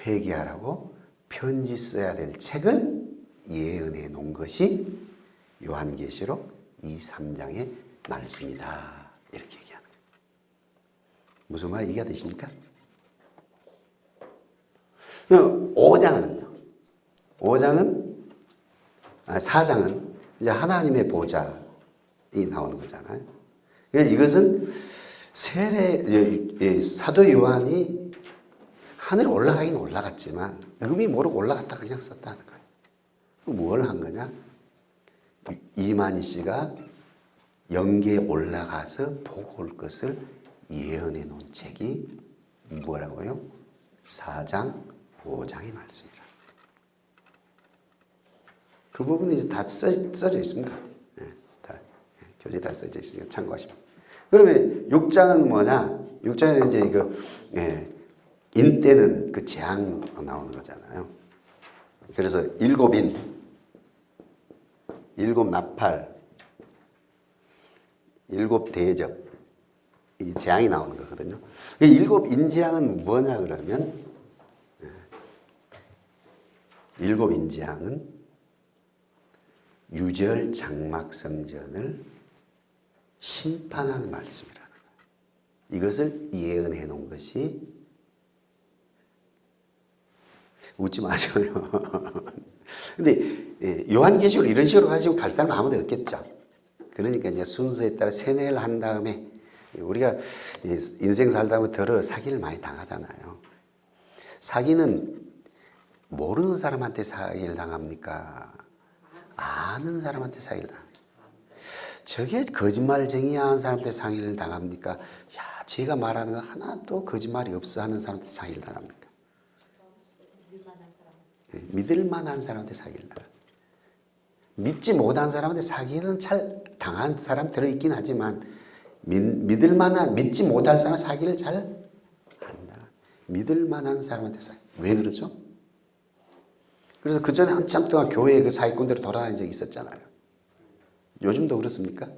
회개하라고 편지 써야 될 책을 예언해 놓은 것이 요한계시록 2, 3장의 말씀이다. 이렇게 얘기하는 거예요. 무슨 말 이해가 되십니까? 5장은요. 4장은 이제 하나님의 보좌이 나오는 거잖아요. 이것은 사도 요한이 하늘에 올라가긴 올라갔지만 의미 모르고 올라갔다 그냥 썼다는 거예요. 뭘 한 거냐? 이만희 씨가 영계에 올라가서 보고 올 것을 예언해 놓은 책이 뭐라고요? 4장, 5장의 말씀이라. 그 부분이 이제 다 써져 있습니다. 교재에 다 써져 있으니까 참고하시면. 그러면 6장은 뭐냐? 6장에는 이제 인때는 그 재앙 나오는 거잖아요. 그래서 7인, 7나팔, 7대접, 이 재앙이 나오는 거거든요. 7인재앙은 뭐냐 그러면 7인재앙은 유절 장막성전을 심판하는 말씀이라는 거예요. 이것을 예언해 놓은 것이 웃지 마셔요. 근데 요한계시록을 이런 식으로 가지고 갈 사람 아무도 없겠죠. 그러니까 이제 순서에 따라 세뇌를 한 다음에 우리가 인생 살다 보면 더러 사기를 많이 당하잖아요. 사기는 모르는 사람한테 사기를 당합니까? 아는 사람한테 사기를 당합니까? 저게 거짓말쟁이야 하는 사람한테 사기를 당합니까? 야, 제가 말하는 거 하나도 거짓말이 없어 하는 사람한테 사기를 당합니까? 믿을 만한 사람한테 사기를 당합니다. 믿지 못한 사람한테 사기는 잘 당한 사람 들어있긴 하지만 믿을 만한, 믿지 못할 사람 사기를 잘 한다. 믿을 만한 사람한테 사기. 왜 그러죠? 그래서 그 전에 한참 동안 교회에 그 사기꾼들이 돌아다닌 적이 있었잖아요. 요즘도 그렇습니까?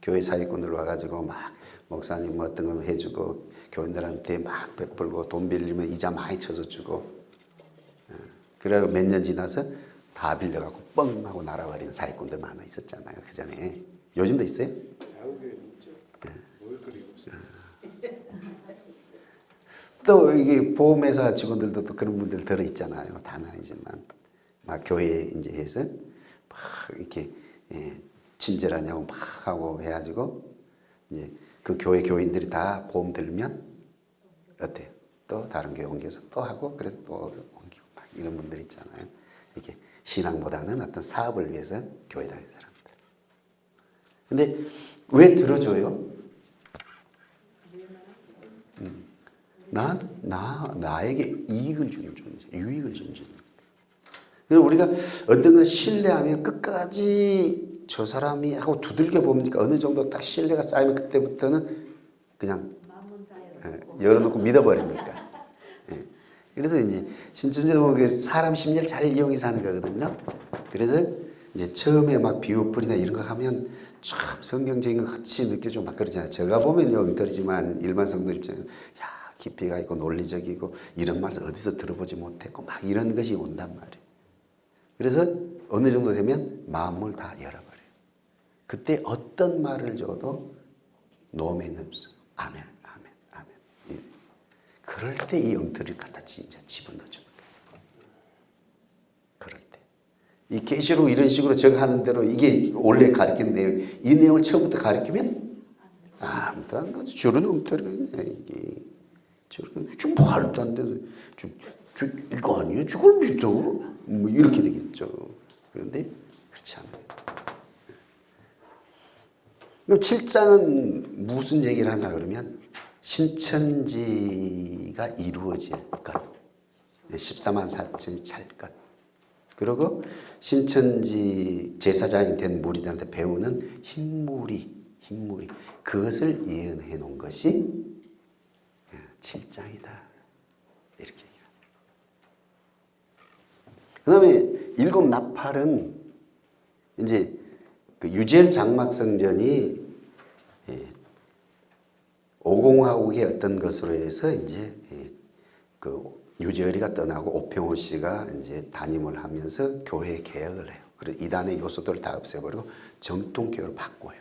교회 사기꾼들 와가지고 막 목사님 뭐 어떤 거 해주고 교인들한테 막 베풀고 돈 빌리면 이자 많이 쳐서 주고 그래서 몇 년 지나서 다 빌려갖고 뻥 하고 날아버리는 사기꾼들 많아 있었잖아요. 그 전에. 요즘도 있어요? 자국에 있죠. 먹을 거리 없어요. 또 이게 보험회사 직원들도 또 그런 분들 들어 있잖아요. 다는 아니지만 막 교회 이제 해서 막 이렇게 친절하냐고 막 하고 해가지고 이제 그 교회 교인들이 다 보험 들면 어때요? 또 다른 교회 옮겨서 또 하고 그래서 또 옮기고 막 이런 분들 있잖아요. 이게 신앙보다는 어떤 사업을 위해서 교회 다니는 사람들. 근데 왜 들어줘요? 나에게 이익을 주는 존재, 유익을 주는 존재. 그래서 우리가 어떤 걸 신뢰하면 끝까지 저 사람이 하고 두들겨 보니까 어느 정도 딱 신뢰가 쌓이면 그때부터는 그냥 열어놓고 믿어버립니다. 그래서 이제 신천지도 보면 사람 심리를 잘 이용해서 하는 거거든요. 그래서 이제 처음에 막 비유풀이나 이런 거 하면 참 성경적인 것 같이 느껴지고 막 그러잖아요. 제가 보면 영들이지만 일반 성도 입장에서 야 깊이가 있고 논리적이고 이런 말을 어디서 들어보지 못했고 막 이런 것이 온단 말이에요. 그래서 어느 정도 되면 마음을 다 열어버려요. 그때 어떤 말을 줘도 노면이 없어. 아멘, 아멘, 아멘. 그럴 때 이 엉터리를 갖다 진짜 집어넣어주는 거예요. 그럴 때. 이 계시록 이런 식으로 적하는 대로 이게 원래 가르치는 내용, 이 내용을 처음부터 가르치면 아무도 안 가서 저런 엉터리가 있네 이게. 저런 좀 말도 안 되는 이거 아니에요? 저걸 믿어? 뭐 이렇게 되겠죠. 그런데 그렇지 않아요. 그럼 7장은 무슨 얘기를 하냐 그러면 신천지가 이루어질 것, 14만 4천이 찰 것, 그리고 신천지 제사장이 된 무리들한테 배우는 흰물이 그것을 예언해 놓은 것이 7장이다. 이렇게 얘기합니다. 그 다음에 일곱 나팔은 이제 그 유젤 장막성전이 오공화국의 어떤 것으로 해서 이제 그 유재열이가 떠나고 오평호 씨가 이제 담임을 하면서 교회 개혁을 해요. 그리고 이단의 요소들을 다 없애버리고 정통교회로 바꿔요.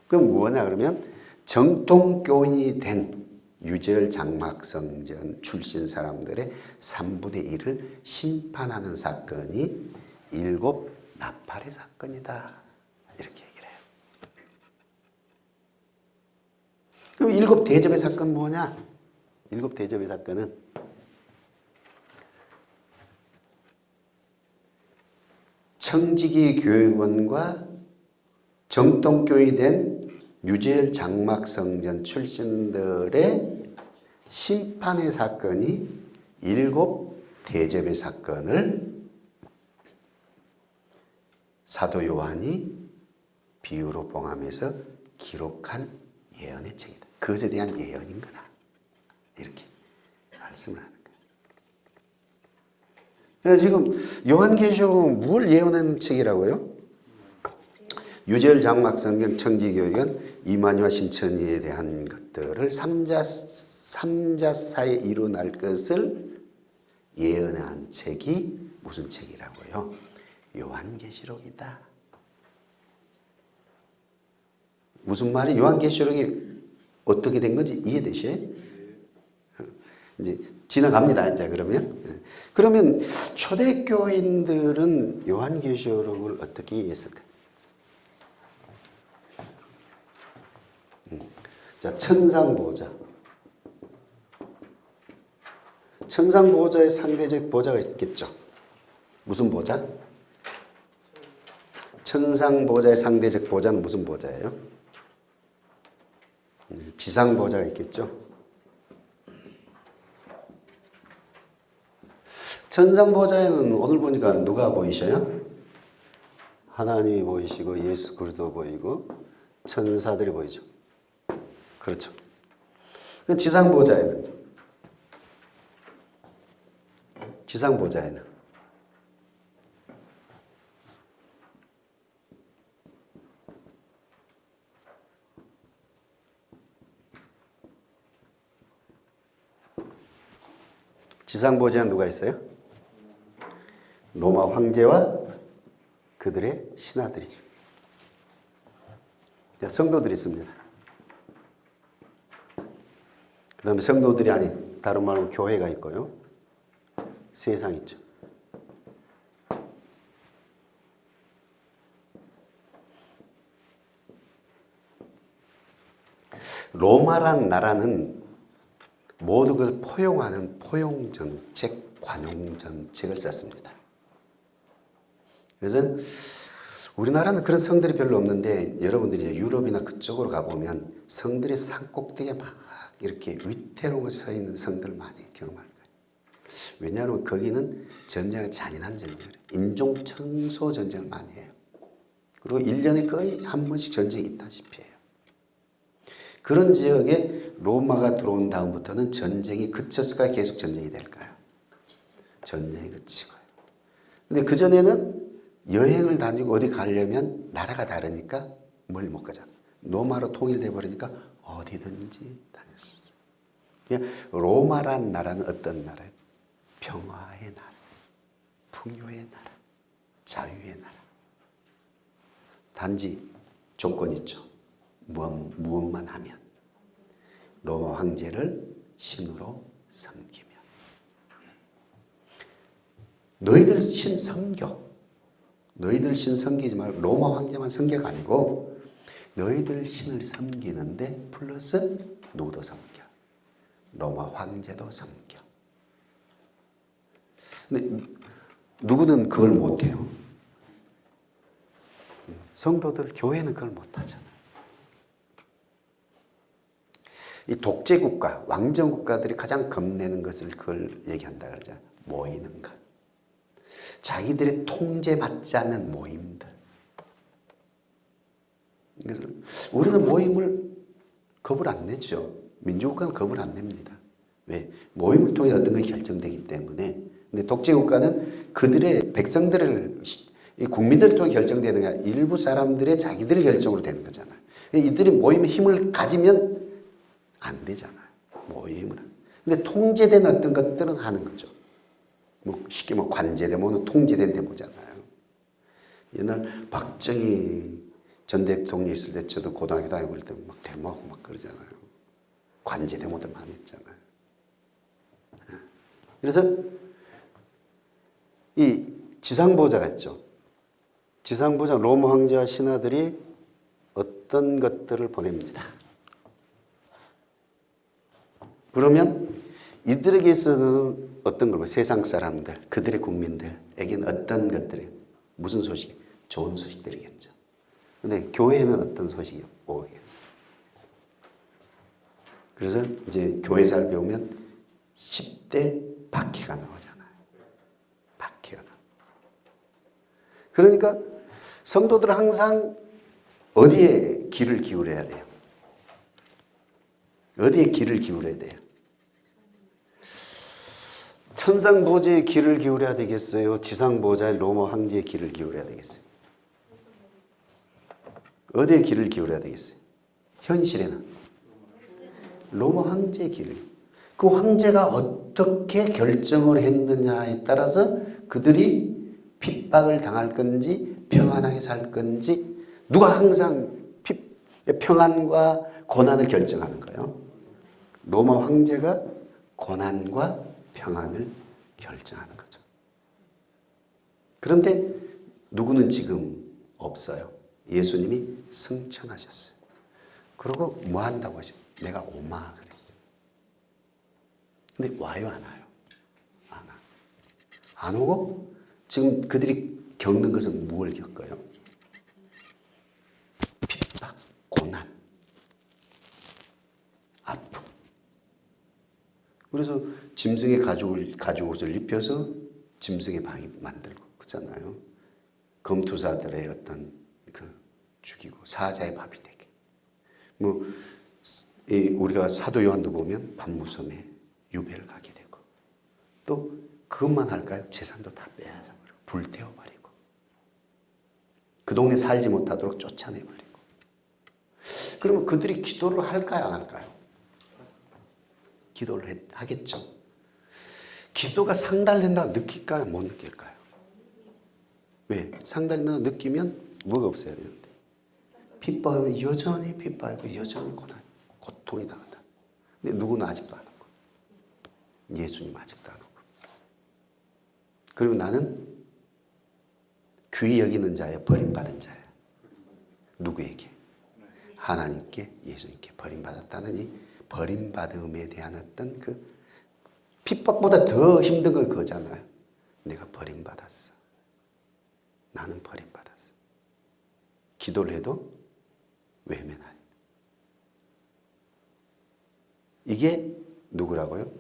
그럼 뭐냐 그러면 정통교인이 된 유재열 장막성전 출신 사람들의 3분의 1을 심판하는 사건이 일곱 나팔의 사건이다. 이렇게 얘기를 해요. 그럼 일곱 대접의 사건 뭐냐? 일곱 대접의 사건은 청지기 교육원과 정통교인이 된 유재열 장막성전 출신들의 심판의 사건이 일곱 대접의 사건을 사도 요한이 비유로 봉함해서 기록한 예언의 책이다. 그것에 대한 예언인 거다. 이렇게 말씀을 하는 거예요. 그래서 지금 요한계시록은 뭘 예언한 책이라고요? 유재열 장막성경 청지교육은 이만희와 신천지에 대한 것들을 삼자사에 일어날 것을 예언한 책이 무슨 책이라고요? 요한계시록이다. 무슨 말이 요한계시록이 어떻게 된 건지 이해되셔요? 이제 지나갑니다. 이제 그러면 초대교인들은 요한계시록을 어떻게 이해했을까요? 자, 천상보좌. 천상보좌의 상대적 보좌가 있겠죠. 무슨 보좌? 천상보좌의 상대적 보좌는 무슨 보좌예요? 지상보좌가 있겠죠. 천상보좌에는 오늘 보니까 누가 보이셔요? 하나님이 보이시고 예수 그리스도 보이고 천사들이 보이죠. 그렇죠. 지상보좌에는 지상보좌에는 누가 있어요? 로마 황제와 그들의 신하들이죠. 성도들이 있습니다. 그 다음에 성도들이 아닌 다른 말로 교회가 있고요. 세상 있죠. 로마란 나라는 모든 것을 포용하는 포용정책, 관용정책을 썼습니다. 그래서 우리나라는 그런 성들이 별로 없는데 여러분들이 유럽이나 그쪽으로 가보면 성들의 산꼭대기에 막 이렇게 위태로운 것이 서 있는 성들 많이 경험할 거예요. 왜냐하면 거기는 전쟁을 잔인한 전쟁을 인종청소 전쟁을 많이 해요. 그리고 1년에 거의 한 번씩 전쟁이 있다시피 해요. 그런 지역에 로마가 들어온 다음부터는 전쟁이 그쳤을까요? 계속 전쟁이 될까요? 전쟁이 그치고요. 근데 그전에는 여행을 다니고 어디 가려면 나라가 다르니까 뭘 못 가잖아. 로마로 통일돼 버리니까 어디든지 다녔어요. 그냥 로마란 나라는 어떤 나라예요? 평화의 나라, 풍요의 나라, 자유의 나라. 단지 조건 있죠. 무엇만 하면 로마 황제를 신으로 섬기며 너희들 신 섬겨. 너희들 신 섬기지 말고 로마 황제만 섬겨가 아니고 너희들 신을 섬기는데 플러스 누구도 섬겨. 로마 황제도 섬겨. 근데 누구는 그걸 못해요. 성도들, 교회는 그걸 못하잖아요. 이 독재국가, 왕정국가들이 가장 겁내는 것을 그걸 얘기한다 그러죠. 모이는 것. 자기들의 통제받지 않는 모임들. 그래서 우리는 모임을 겁을 안 내죠. 민주국가는 겁을 안 냅니다. 왜? 모임을 통해 어떤 것이 결정되기 때문에. 근데 독재국가는 그들의 백성들을, 이 국민들을 통해 결정되는 게 아니라 일부 사람들의 자기들 결정으로 되는 거잖아요. 이들이 모임의 힘을 가지면 안 되잖아요. 모임을. 근데 통제된 어떤 것들은 하는 거죠. 뭐 쉽게 뭐 관제 데모는 통제된 데모잖아요. 옛날 박정희 전 대통령이 있을 때 저도 고등학교 다니고 그럴 때 막 데모하고 막 그러잖아요. 관제 데모들 많이 했잖아요. 그래서 이 지상보좌가 있죠. 지상보좌 로마 황제와 신하들이 어떤 것들을 보냅니다. 그러면 이들에게 있어서는 어떤 걸, 세상 사람들, 그들의 국민들에게는 어떤 것들이, 무슨 소식이? 좋은 소식들이겠죠. 근데 교회에는 어떤 소식이 오겠어요? 그래서 이제 교회사를 배우면 10대 박해가 나오잖아요. 박해가 나와. 그러니까 성도들은 항상 어디에 귀를 기울여야 돼요? 어디에 귀를 기울여야 돼요? 천상보좌에 귀를 기울여야 되겠어요? 지상보좌의 로마 황제에 귀를 기울여야 되겠어요? 어디에 귀를 기울여야 되겠어요? 현실에는 로마 황제의 귀를. 그 황제가 어떻게 결정을 했느냐에 따라서 그들이 핍박을 당할 건지 평안하게 살 건지, 누가 항상 평안과 고난을 결정하는 거예요? 로마 황제가 고난과 평안을 결정하는 거죠. 그런데 누구는 지금 없어요. 예수님이 승천하셨어요. 그리고 뭐 한다고 하죠? 내가 오마 그랬어요. 근데 와요, 안 와요? 안 와. 안 오고 지금 그들이 겪는 것은 무엇을 겪어요? 핍박, 고난, 아픔. 그래서 짐승의 가죽옷을 입혀서 짐승의 방이 만들고 그렇잖아요. 검투사들의 어떤 죽이고 사자의 밥이 되게. 뭐 우리가 사도 요한도 보면 밤무섬에 유배를 가게 되고, 또 그것만 할까요? 재산도 다 빼앗아 버리고 불태워 버리고 그 동네 살지 못하도록 쫓아내 버리고. 그러면 그들이 기도를 할까요, 안 할까요? 기도를 하겠죠. 기도가 상달된다고 느낄까요, 못 느낄까요? 왜? 상달된다고 느끼면 뭐가 없어야 되는데? 핍박은 여전히 핍박이고 여전히 고통이 당한다. 근데 누구는 아직도 안 오고, 예수님 아직도 안 오고. 그리고 나는 귀히 여기는 자예요, 버림받은 자예요. 누구에게? 하나님께, 예수님께 버림받았다는 이 버림받음에 대한 어떤 그 핍박보다 더 힘든 건 그거잖아요. 내가 버림받았어. 나는 버림받았어. 기도를 해도 외면하니. 이게 누구라고요?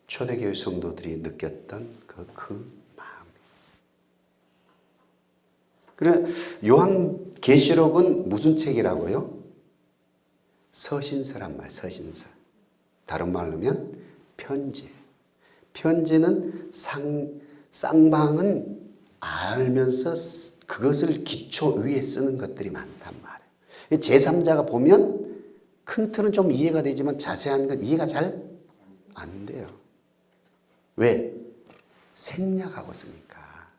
초대교회 성도들이 느꼈던 그 마음. 그래, 요한계시록은 무슨 책이라고요? 서신서란 말, 서신서. 다른 말로 하면 편지. 편지는 쌍방은 알면서 그것을 기초 위에 쓰는 것들이 많단 말이에요. 제3자가 보면 큰 틀은 좀 이해가 되지만 자세한 건 이해가 잘 안 돼요. 왜? 생략하고 쓰니까.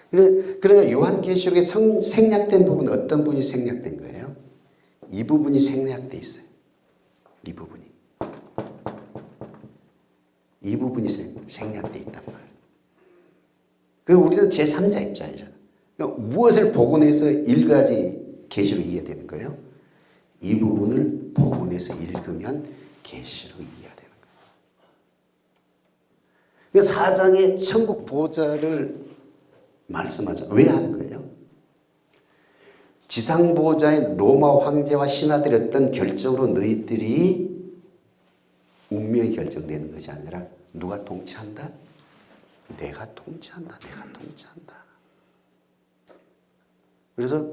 그러니까 요한계시록에 생략된 부분은 어떤 부분이 생략된 거예요? 이 부분이 생략돼 있어요. 이 부분이 생략돼 있단 말이에요. 그리고 우리는 제3자 입장이잖아요. 그러니까 무엇을 복원해서 일가지 계시로 이해되는 거예요? 이 부분을 복원해서 읽으면 계시로 이해가 되는 거예요. 그러니까 사장의 천국 보좌를 말씀하죠. 왜 하는 거예요? 지상 보좌의 로마 황제와 신하들의 어떤 결정으로 너희들이 운명이 결정되는 것이 아니라 누가 통치한다? 내가 통치한다. 내가 통치한다. 그래서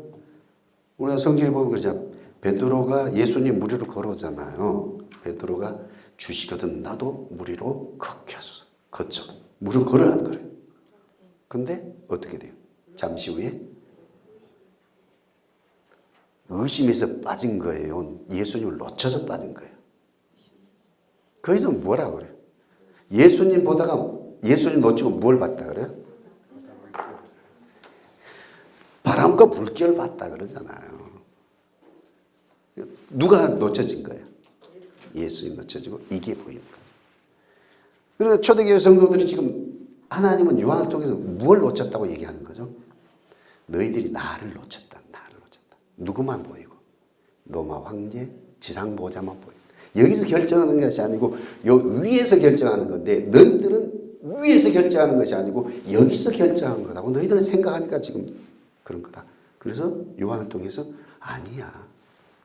우리가 성경에 보면 그러잖아. 베드로가 예수님 무리로 걸어오잖아요. 베드로가 주시거든 나도 무리로 걷겠어. 걷죠. 무리로 걸어야 안 그래요. 근데 어떻게 돼요? 잠시 후에 의심에서 빠진 거예요. 예수님을 놓쳐서 빠진 거예요. 거기서 뭐라 그래요? 예수님 보다가 예수님 놓치고 뭘 봤다 그래요? 바람과 물결 봤다 그러잖아요. 누가 놓쳐진 거예요? 예수님 놓쳐지고 이게 보이는 거죠. 그래서 초대교회 성도들이 지금 하나님은 요한을 통해서 무엇을 놓쳤다고 얘기하는 거죠? 너희들이 나를 놓쳤다. 나를 놓쳤다. 누구만 보이고 로마 황제 지상보좌만 보이고 여기서 결정하는 것이 아니고 요 위에서 결정하는 건데 너희들은 위에서 결정하는 것이 아니고 여기서 결정하는 거라고 너희들은 생각하니까 지금 그런 거다. 그래서 요한을 통해서 아니야.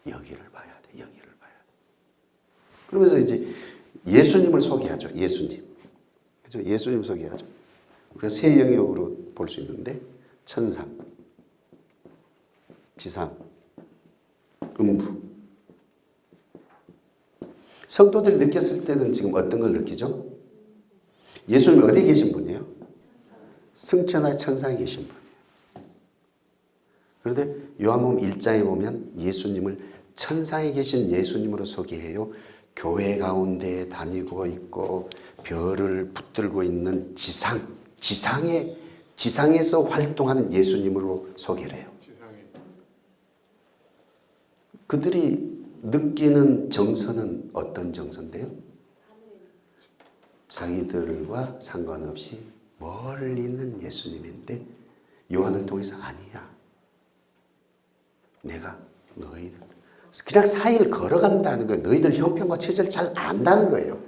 여기를 봐야 돼. 여기를 봐야 돼. 그러면서 이제 예수님을 소개하죠. 예수님. 그죠? 예수님 소개하죠. 우리가 세 영역으로 볼 수 있는데 천상, 지상, 음부. 성도들이 느꼈을 때는 지금 어떤 걸 느끼죠? 예수님이 어디에 계신 분이에요? 승천하에 천상에 계신 분이에요. 그런데 요한복음 1장에 보면 예수님을 천상에 계신 예수님으로 소개해요. 교회 가운데 다니고 있고 별을 붙들고 있는 지상에서 활동하는 예수님으로 소개를 해요. 그들이 느끼는 정서는 어떤 정서인데요? 자기들과 상관없이 멀리 있는 예수님인데 요한을 통해서 아니야. 내가 너희들 그냥 사이를 걸어간다는 거예요. 너희들 형편과 처지를 잘 안다는 거예요.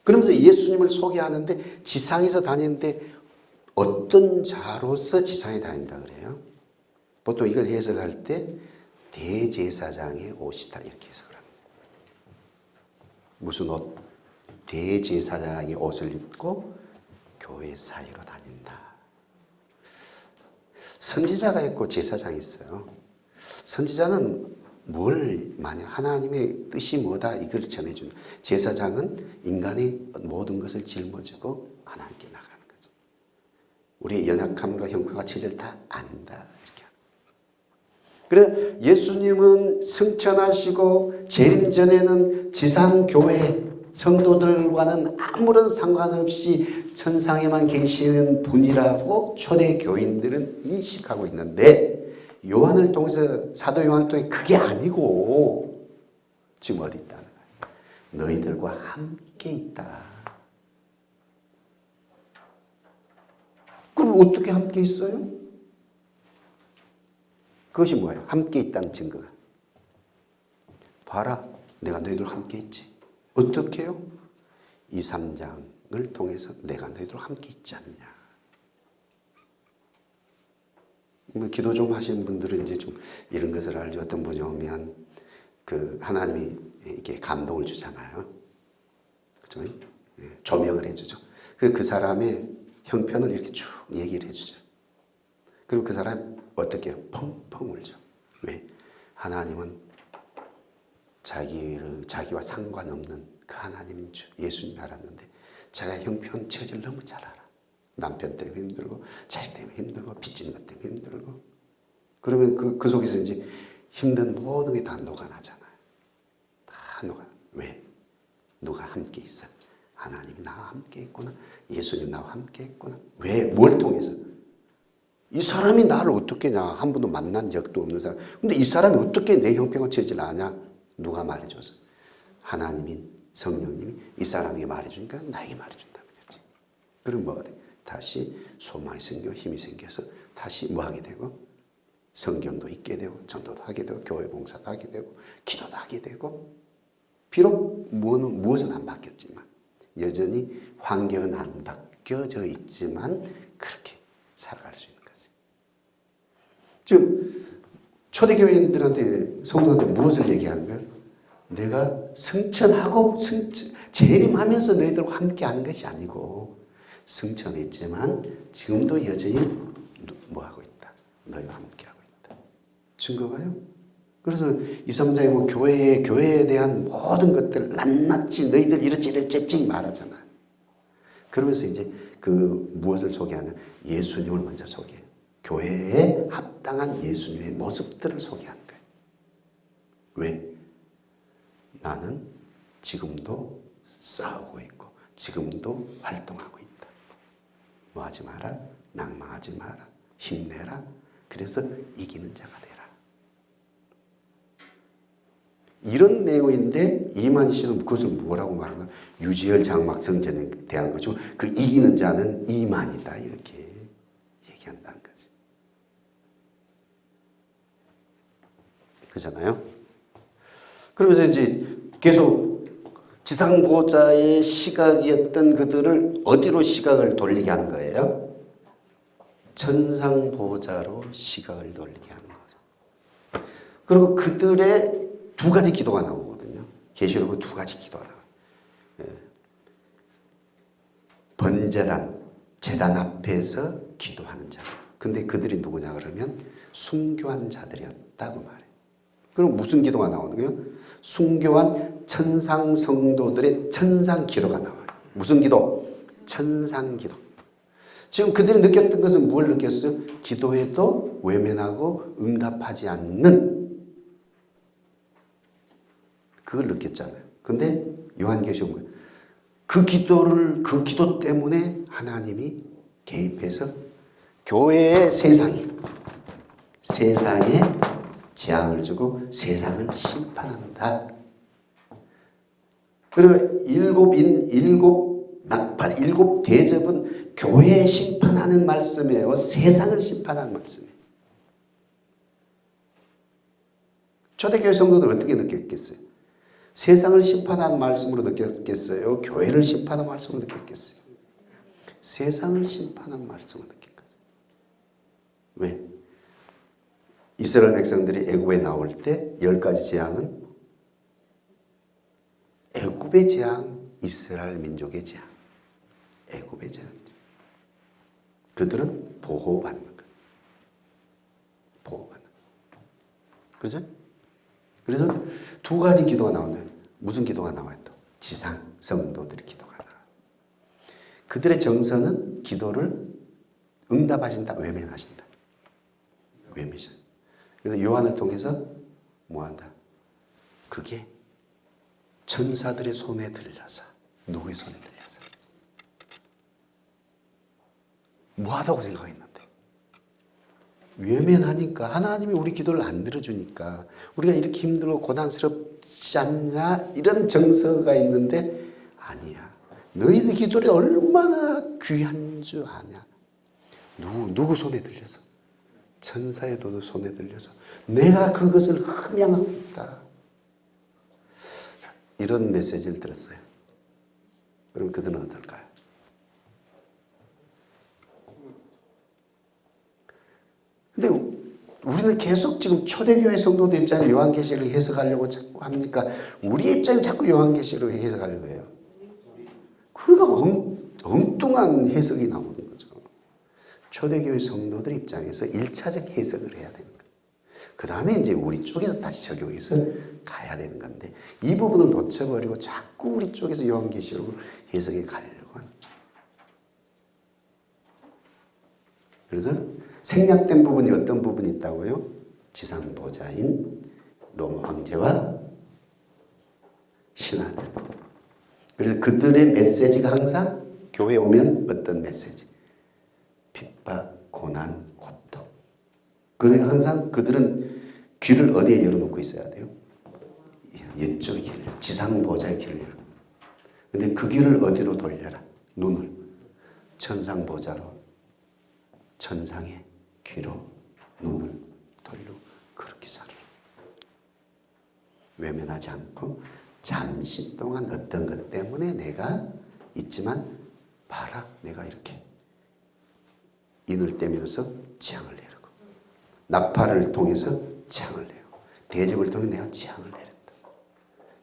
그러면서 예수님을 소개하는데 지상에서 다니는데 어떤 자로서 지상에 다닌다 그래요? 보통 이걸 해석할 때 대제사장의 옷이다 이렇게 해석을 합니다. 무슨 옷? 대제사장의 옷을 입고 교회 사이로 다닌다. 선지자가 있고 제사장이 있어요. 선지자는 뭘 만약 하나님의 뜻이 뭐다 이걸 전해주는, 제사장은 인간의 모든 것을 짊어지고 하나님께 나가는 거죠. 우리의 연약함과 형편과 처지를 다 안다 이렇게. 그래서 예수님은 승천하시고 재림 전에는 지상 교회 성도들과는 아무런 상관없이 천상에만 계시는 분이라고 초대 교인들은 인식하고 있는데 요한을 통해서 사도 요한을 통해 그게 아니고 지금 어디 있다는 거예요? 너희들과 함께 있다. 그럼 어떻게 함께 있어요? 그것이 뭐예요? 함께 있다는 증거가. 봐라, 내가 너희들과 함께 있지. 어떻게 해요? 2, 3장을 통해서 내가 너희들과 함께 있지 않냐. 기도 좀 하시는 분들은 이제 좀 이런 것을 알죠. 어떤 분이 오면 그 하나님이 이렇게 감동을 주잖아요. 그렇죠? 조명을 해주죠. 그리고 그 사람의 형편을 이렇게 쭉 얘기를 해주죠. 그리고 그 사람 어떻게 해요? 펑펑 울죠. 왜? 하나님은 자기와 상관없는 그 하나님인 줄 예수님이 알았는데 자기가 형편 처지를 너무 잘 알아. 남편 때문에 힘들고 자식 때문에 힘들고 빚지는 것 때문에 힘들고 그러면 그 속에서 이제 힘든 모든 게 다 녹아나잖아요. 다 녹아. 왜? 누가 함께 있어? 하나님이 나와 함께 있구나. 예수님 나와 함께 있구나. 왜? 뭘 통해서? 이 사람이 나를 어떻게 냐? 한 번도 만난 적도 없는 사람. 근데 이 사람이 어떻게 내 형편과 처지를 아냐? 누가 말해줘서? 하나님인 성령님이 이 사람에게 말해주니까 나에게 말해준다는 거지. 그럼 뭐가 돼? 다시 소망이 생겨 힘이 생겨서 다시 뭐 하게 되고 성경도 읽게 되고 전도도 하게 되고 교회 봉사도 하게 되고 기도도 하게 되고 비록 무엇은 안 바뀌었지만 여전히 환경은 안 바뀌어져 있지만 그렇게 살아갈 수 있는 거지. 지금 초대교인들한테 성도한테 무엇을 얘기하는 거예요? 내가 승천하고 재림하면서 너희들과 함께 하는 것이 아니고 승천했지만 지금도 여전히 뭐 하고 있다. 너희와 함께 하고 있다. 증거가요. 그래서 2, 3장에 뭐 교회에 대한 모든 것들 낱낱이 너희들 이렇지 말하잖아. 그러면서 이제 그 무엇을 소개하냐? 예수님을 먼저 소개해요. 교회에 합당한 예수님의 모습들을 소개하는 거예요. 왜? 나는 지금도 싸우고 있고 지금도 활동하고 있다. 뭐 하지 마라. 낭망하지 마라. 힘내라. 그래서 이기는 자가 되라. 이런 내용인데 이만희 씨는 그것을 뭐라고 말하나? 유지열 장막 성전에 대한 거죠. 그 이기는 자는 이만이다 이렇게 얘기한다는 거지. 그렇잖아요. 그러면서 이제 계속 지상보호자의 시각이었던 그들을 어디로 시각을 돌리게 하는 거예요? 천상보호자로 시각을 돌리게 하는 거죠. 그리고 그들의 두 가지 기도가 나오거든요. 계시록은 두 가지 기도가 나와요. 번제단, 제단 앞에서 기도하는 자. 근데 그들이 누구냐 그러면 순교한 자들이었다고 말해요. 그럼 무슨 기도가 나오는 거예요? 순교한 천상 성도들의 천상 기도가 나와요. 무슨 기도? 천상 기도. 지금 그들이 느꼈던 것은 뭘 느꼈어요? 기도해도 외면하고 응답하지 않는 그걸 느꼈잖아요. 근데 요한계시록은 그 기도 때문에 하나님이 개입해서 교회의 세상에 재앙을 주고 세상을 심판한다. 그리고 일곱 대접은 교회에 심판하는 말씀이에요. 세상을 심판하는 말씀이에요. 초대교회 성도들 어떻게 느꼈겠어요? 세상을 심판하는 말씀으로 느꼈겠어요? 교회를 심판하는 말씀으로 느꼈겠어요? 세상을 심판하는 말씀으로 느낀 거죠. 왜? 이스라엘 백성들이 애굽에 나올 때 10가지 재앙은 애굽의 재앙, 이스라엘 민족의 재앙. 애굽의 재앙이죠. 그들은 보호받는 거예요. 보호받는 거예요. 그렇죠? 그래서 두 가지 기도가 나오네요. 무슨 기도가 나와요? 또 지상 성도들의 기도가 나와요. 그들의 정서는 기도를 응답하신다, 외면하신다. 외면하신다. 그래서 요한을 통해서 뭐한다? 그게 천사들의 손에 들려서 누구의 손에 들려서 뭐하다고 생각했는데 외면하니까 하나님이 우리 기도를 안 들어주니까 우리가 이렇게 힘들고 고난스럽지 않냐 이런 정서가 있는데 아니야. 너희들 기도를 얼마나 귀한 줄 아냐. 누구 손에 들려서 천사의 도도 손에 들려서 내가 그것을 함양하고 있다. 자, 이런 메시지를 들었어요. 그럼 그들은 어떨까요? 근데 우리는 계속 지금 초대교회 성도들 입장에 요한계시를 해석하려고 자꾸 합니까? 우리 입장에 자꾸 요한계시를 해석하려고 해요. 그러니까 엉뚱한 해석이 나오는 거죠. 초대교회 성도들 입장에서 1차적 해석을 해야 되는 거예요. 그 다음에 이제 우리 쪽에서 다시 적용해서 가야 되는 건데 이 부분을 놓쳐버리고 자꾸 우리 쪽에서 요한계시록을 해석해 가려고 하는 거예요. 그래서 생략된 부분이 어떤 부분이 있다고요? 지상보좌인 로마 황제와 신하들. 그래서 그들의 메시지가 항상 교회에 오면 어떤 메시지? 핍박, 고난, 고통. 그러니까 항상 그들은 귀를 어디에 열어놓고 있어야 돼요? 이쪽 길, 지상보좌의 길을 열어. 근데 그 귀를 어디로 돌려라? 눈을 천상 보좌로, 천상의 귀로 눈을 돌리고 그렇게 살아라. 외면하지 않고 잠시 동안 어떤 것 때문에 내가 있지만 봐라, 내가 이렇게 인을 떼면서 재앙을 내리고 나팔을 통해서 재앙을 내고 대접을 통해 내가 재앙을 내렸다.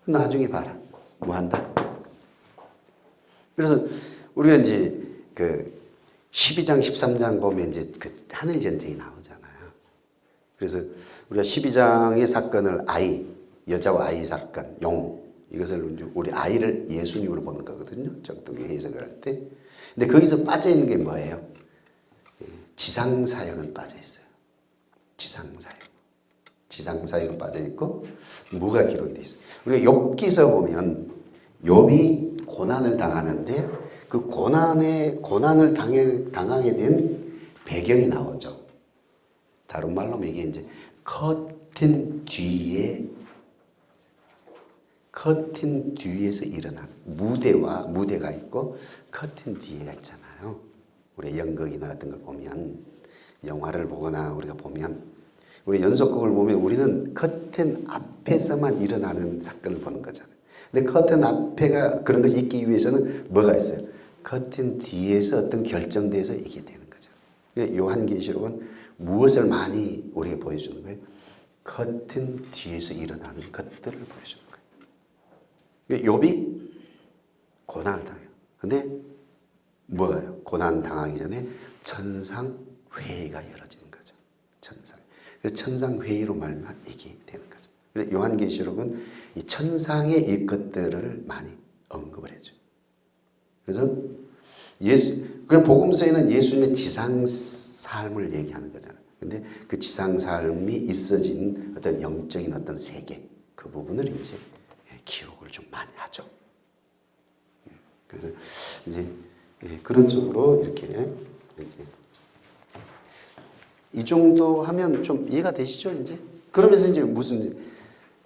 나중에 봐라, 뭐 한다. 그래서 우리가 이제 그 12장 13장 보면 이제 그 하늘 전쟁이 나오잖아요. 그래서 우리가 12장의 사건을 아이, 여자와 아이 사건, 용, 이것을 우리 아이를 예수님으로 보는 거거든요. 정통교 해석을 할 때. 근데 거기서 빠져 있는 게 뭐예요? 지상사역은 빠져 있어요. 지상사역. 지상사역은 빠져 있고 뭐가 기록이 돼 있어요? 우리가 욥기서 보면 욥이 고난을 당하는데 그 고난을 당하게 된 배경이 나오죠. 다른 말로 이게 이제 커튼 뒤에서 일어난 무대가 있고 커튼 뒤에가 있잖아요. 우리 연극이나 같은 걸 보면, 영화를 보거나 우리가 보면, 우리 연속극을 보면 우리는 커튼 앞에서만 일어나는 사건을 보는 거잖아요. 근데 커튼 앞에가 그런 것이 있기 위해서는 뭐가 있어요? 커튼 뒤에서 어떤 결정돼서 이게 되는 거죠. 요한계시록은 무엇을 많이 우리에게 보여주는 거예요? 커튼 뒤에서 일어나는 것들을 보여주는 거예요. 욥이 고난을 당해요. 근데 뭐가요? 고난 당하기 전에 천상회의가 이루어지는 거죠. 천상. 그래서 천상회의로 말만 이게 되는 거죠. 그래서 요한계시록은 이 천상의 이 것들을 많이 언급을 해줘요. 그래서 그래서 복음서에는 예수님의 지상 삶을 얘기하는 거잖아요. 근데 그 지상 삶이 있어진 어떤 영적인 어떤 세계, 그 부분을 이제 기록을 좀 많이 하죠. 그래서 이제 그런 쪽으로 이렇게 이제 이 정도 하면 좀 이해가 되시죠, 이제? 그러면서 이제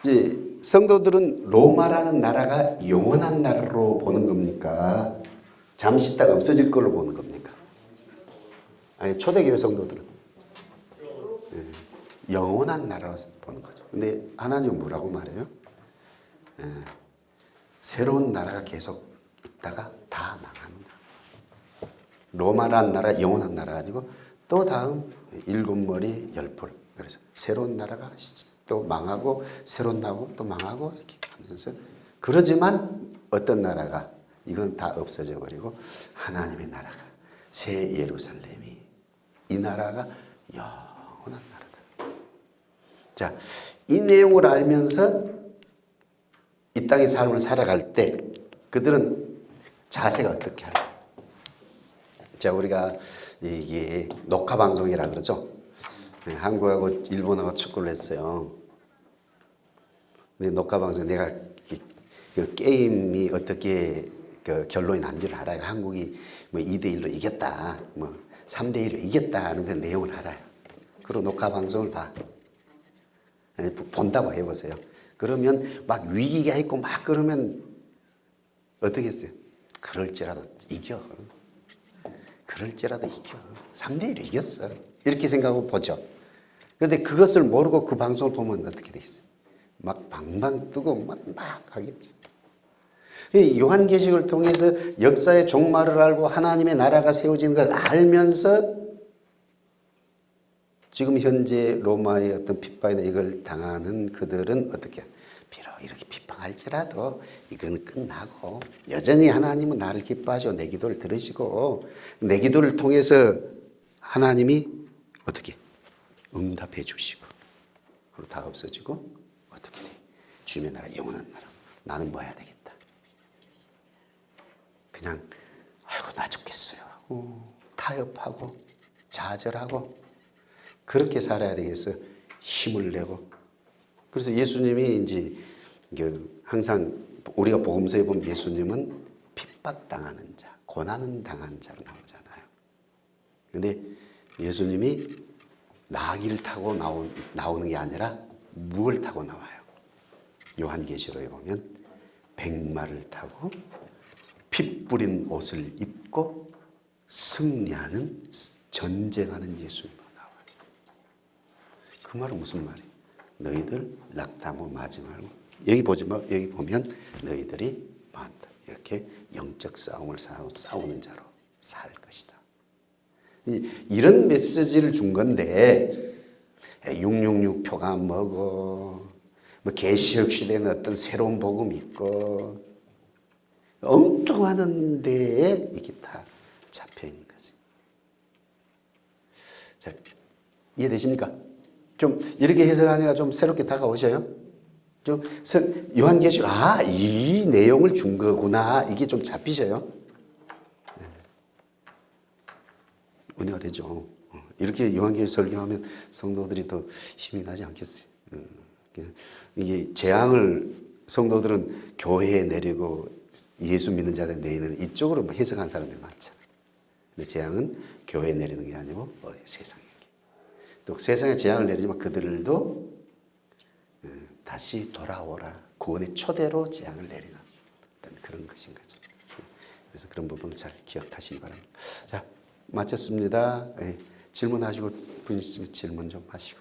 이제 성도들은 로마라는 나라가 영원한 나라로 보는 겁니까? 잠시 있다가 없어질 걸로 보는 겁니까? 아니, 초대교회 성도들은 영원한 나라로 보는 거죠. 근데 하나님은 뭐라고 말해요? 새로운 나라가 계속 있다가 다 망합니다. 로마라는 나라 영원한 나라가 아니고 또 다음 일곱 머리 열풀. 그래서 새로운 나라가 또 망하고 새로운 나라고 또 망하고 이렇게 하면서, 그러지만 어떤 나라가 이건 다 없어져 버리고 하나님의 나라가, 새 예루살렘이, 이 나라가 영원한 나라다. 자, 이 내용을 알면서 이 땅의 삶을 살아갈 때 그들은 자세가 어떻게 할까? 자, 우리가 이게 녹화 방송이라 그러죠. 한국하고 일본하고 축구를 했어요. 근데 녹화 방송 내가 그 게임이 어떻게 그 결론이 난 줄 알아요. 한국이 뭐 2대1로 이겼다, 뭐 3대1로 이겼다는 그 내용을 알아요. 그리고 녹화 방송을 본다고 해보세요. 그러면 막 위기가 있고 막 그러면 어떻게 했어요? 그럴지라도 이겨. 그럴지라도 이겨. 3대1로 이겼어. 이렇게 생각하고 보죠. 그런데 그것을 모르고 그 방송을 보면 어떻게 돼 있어요? 막 방방 뜨고 막 하겠죠. 요한계시록을 통해서 역사의 종말을 알고 하나님의 나라가 세워지는 걸 알면서 지금 현재 로마의 어떤 핍박이나 이걸 당하는 그들은 어떻게, 비록 이렇게 핍박할지라도 이건 끝나고 여전히 하나님은 나를 기뻐하시고 내 기도를 들으시고 내 기도를 통해서 하나님이 어떻게 응답해 주시고 그리고 다 없어지고 어떻게 돼? 주님의 나라, 영원한 나라. 나는 뭐 해야 되겠다. 그냥 아이고 나 죽겠어요 하고 타협하고 좌절하고 그렇게 살아야 되겠어요. 힘을 내고. 그래서 예수님이 이제 항상 우리가 복음서에 보면 예수님은 핍박당하는 자, 고난은 당한 자로 나오잖아요. 그런데 예수님이 나귀를 타고 나오는 게 아니라 무엇을 타고 나와요? 요한계시록에 보면 백마를 타고 피 뿌린 옷을 입고 승리하는 전쟁하는 예수님으로 나와요. 그 말은 무슨 말이에요? 너희들 낙담하고 마지 말고 여기 보면 너희들이 뭐한다. 이렇게 영적 싸움을 싸우는 자로 살 것이다. 이런 메시지를 준 건데 666 표가 뭐고 뭐 계시록 시대는 어떤 새로운 복음이 있고 엉뚱한 데에 이게 다 잡혀 있는 거지. 자, 이해되십니까? 좀 이렇게 해석하니까 좀 새롭게 다가오셔요? 좀 요한계시록 이 내용을 준 거구나 이게 좀 잡히셔요? 네. 은혜가 되죠. 이렇게 요한계시록 설교하면 성도들이 더 힘이 나지 않겠어요? 이게 재앙을 성도들은 교회에 내리고 예수 믿는 자들 내리는 이쪽으로 해석한 사람들이 많잖아요. 근데 재앙은 교회에 내리는 게 아니고 세상에. 또 세상에 재앙을 내리지만 그들도 다시 돌아오라. 구원의 초대로 재앙을 내리는 어떤 그런 것인 거죠. 그래서 그런 부분을 잘 기억하시기 바랍니다. 자, 마쳤습니다. 질문하시고 분 있으면 질문 좀 하시고.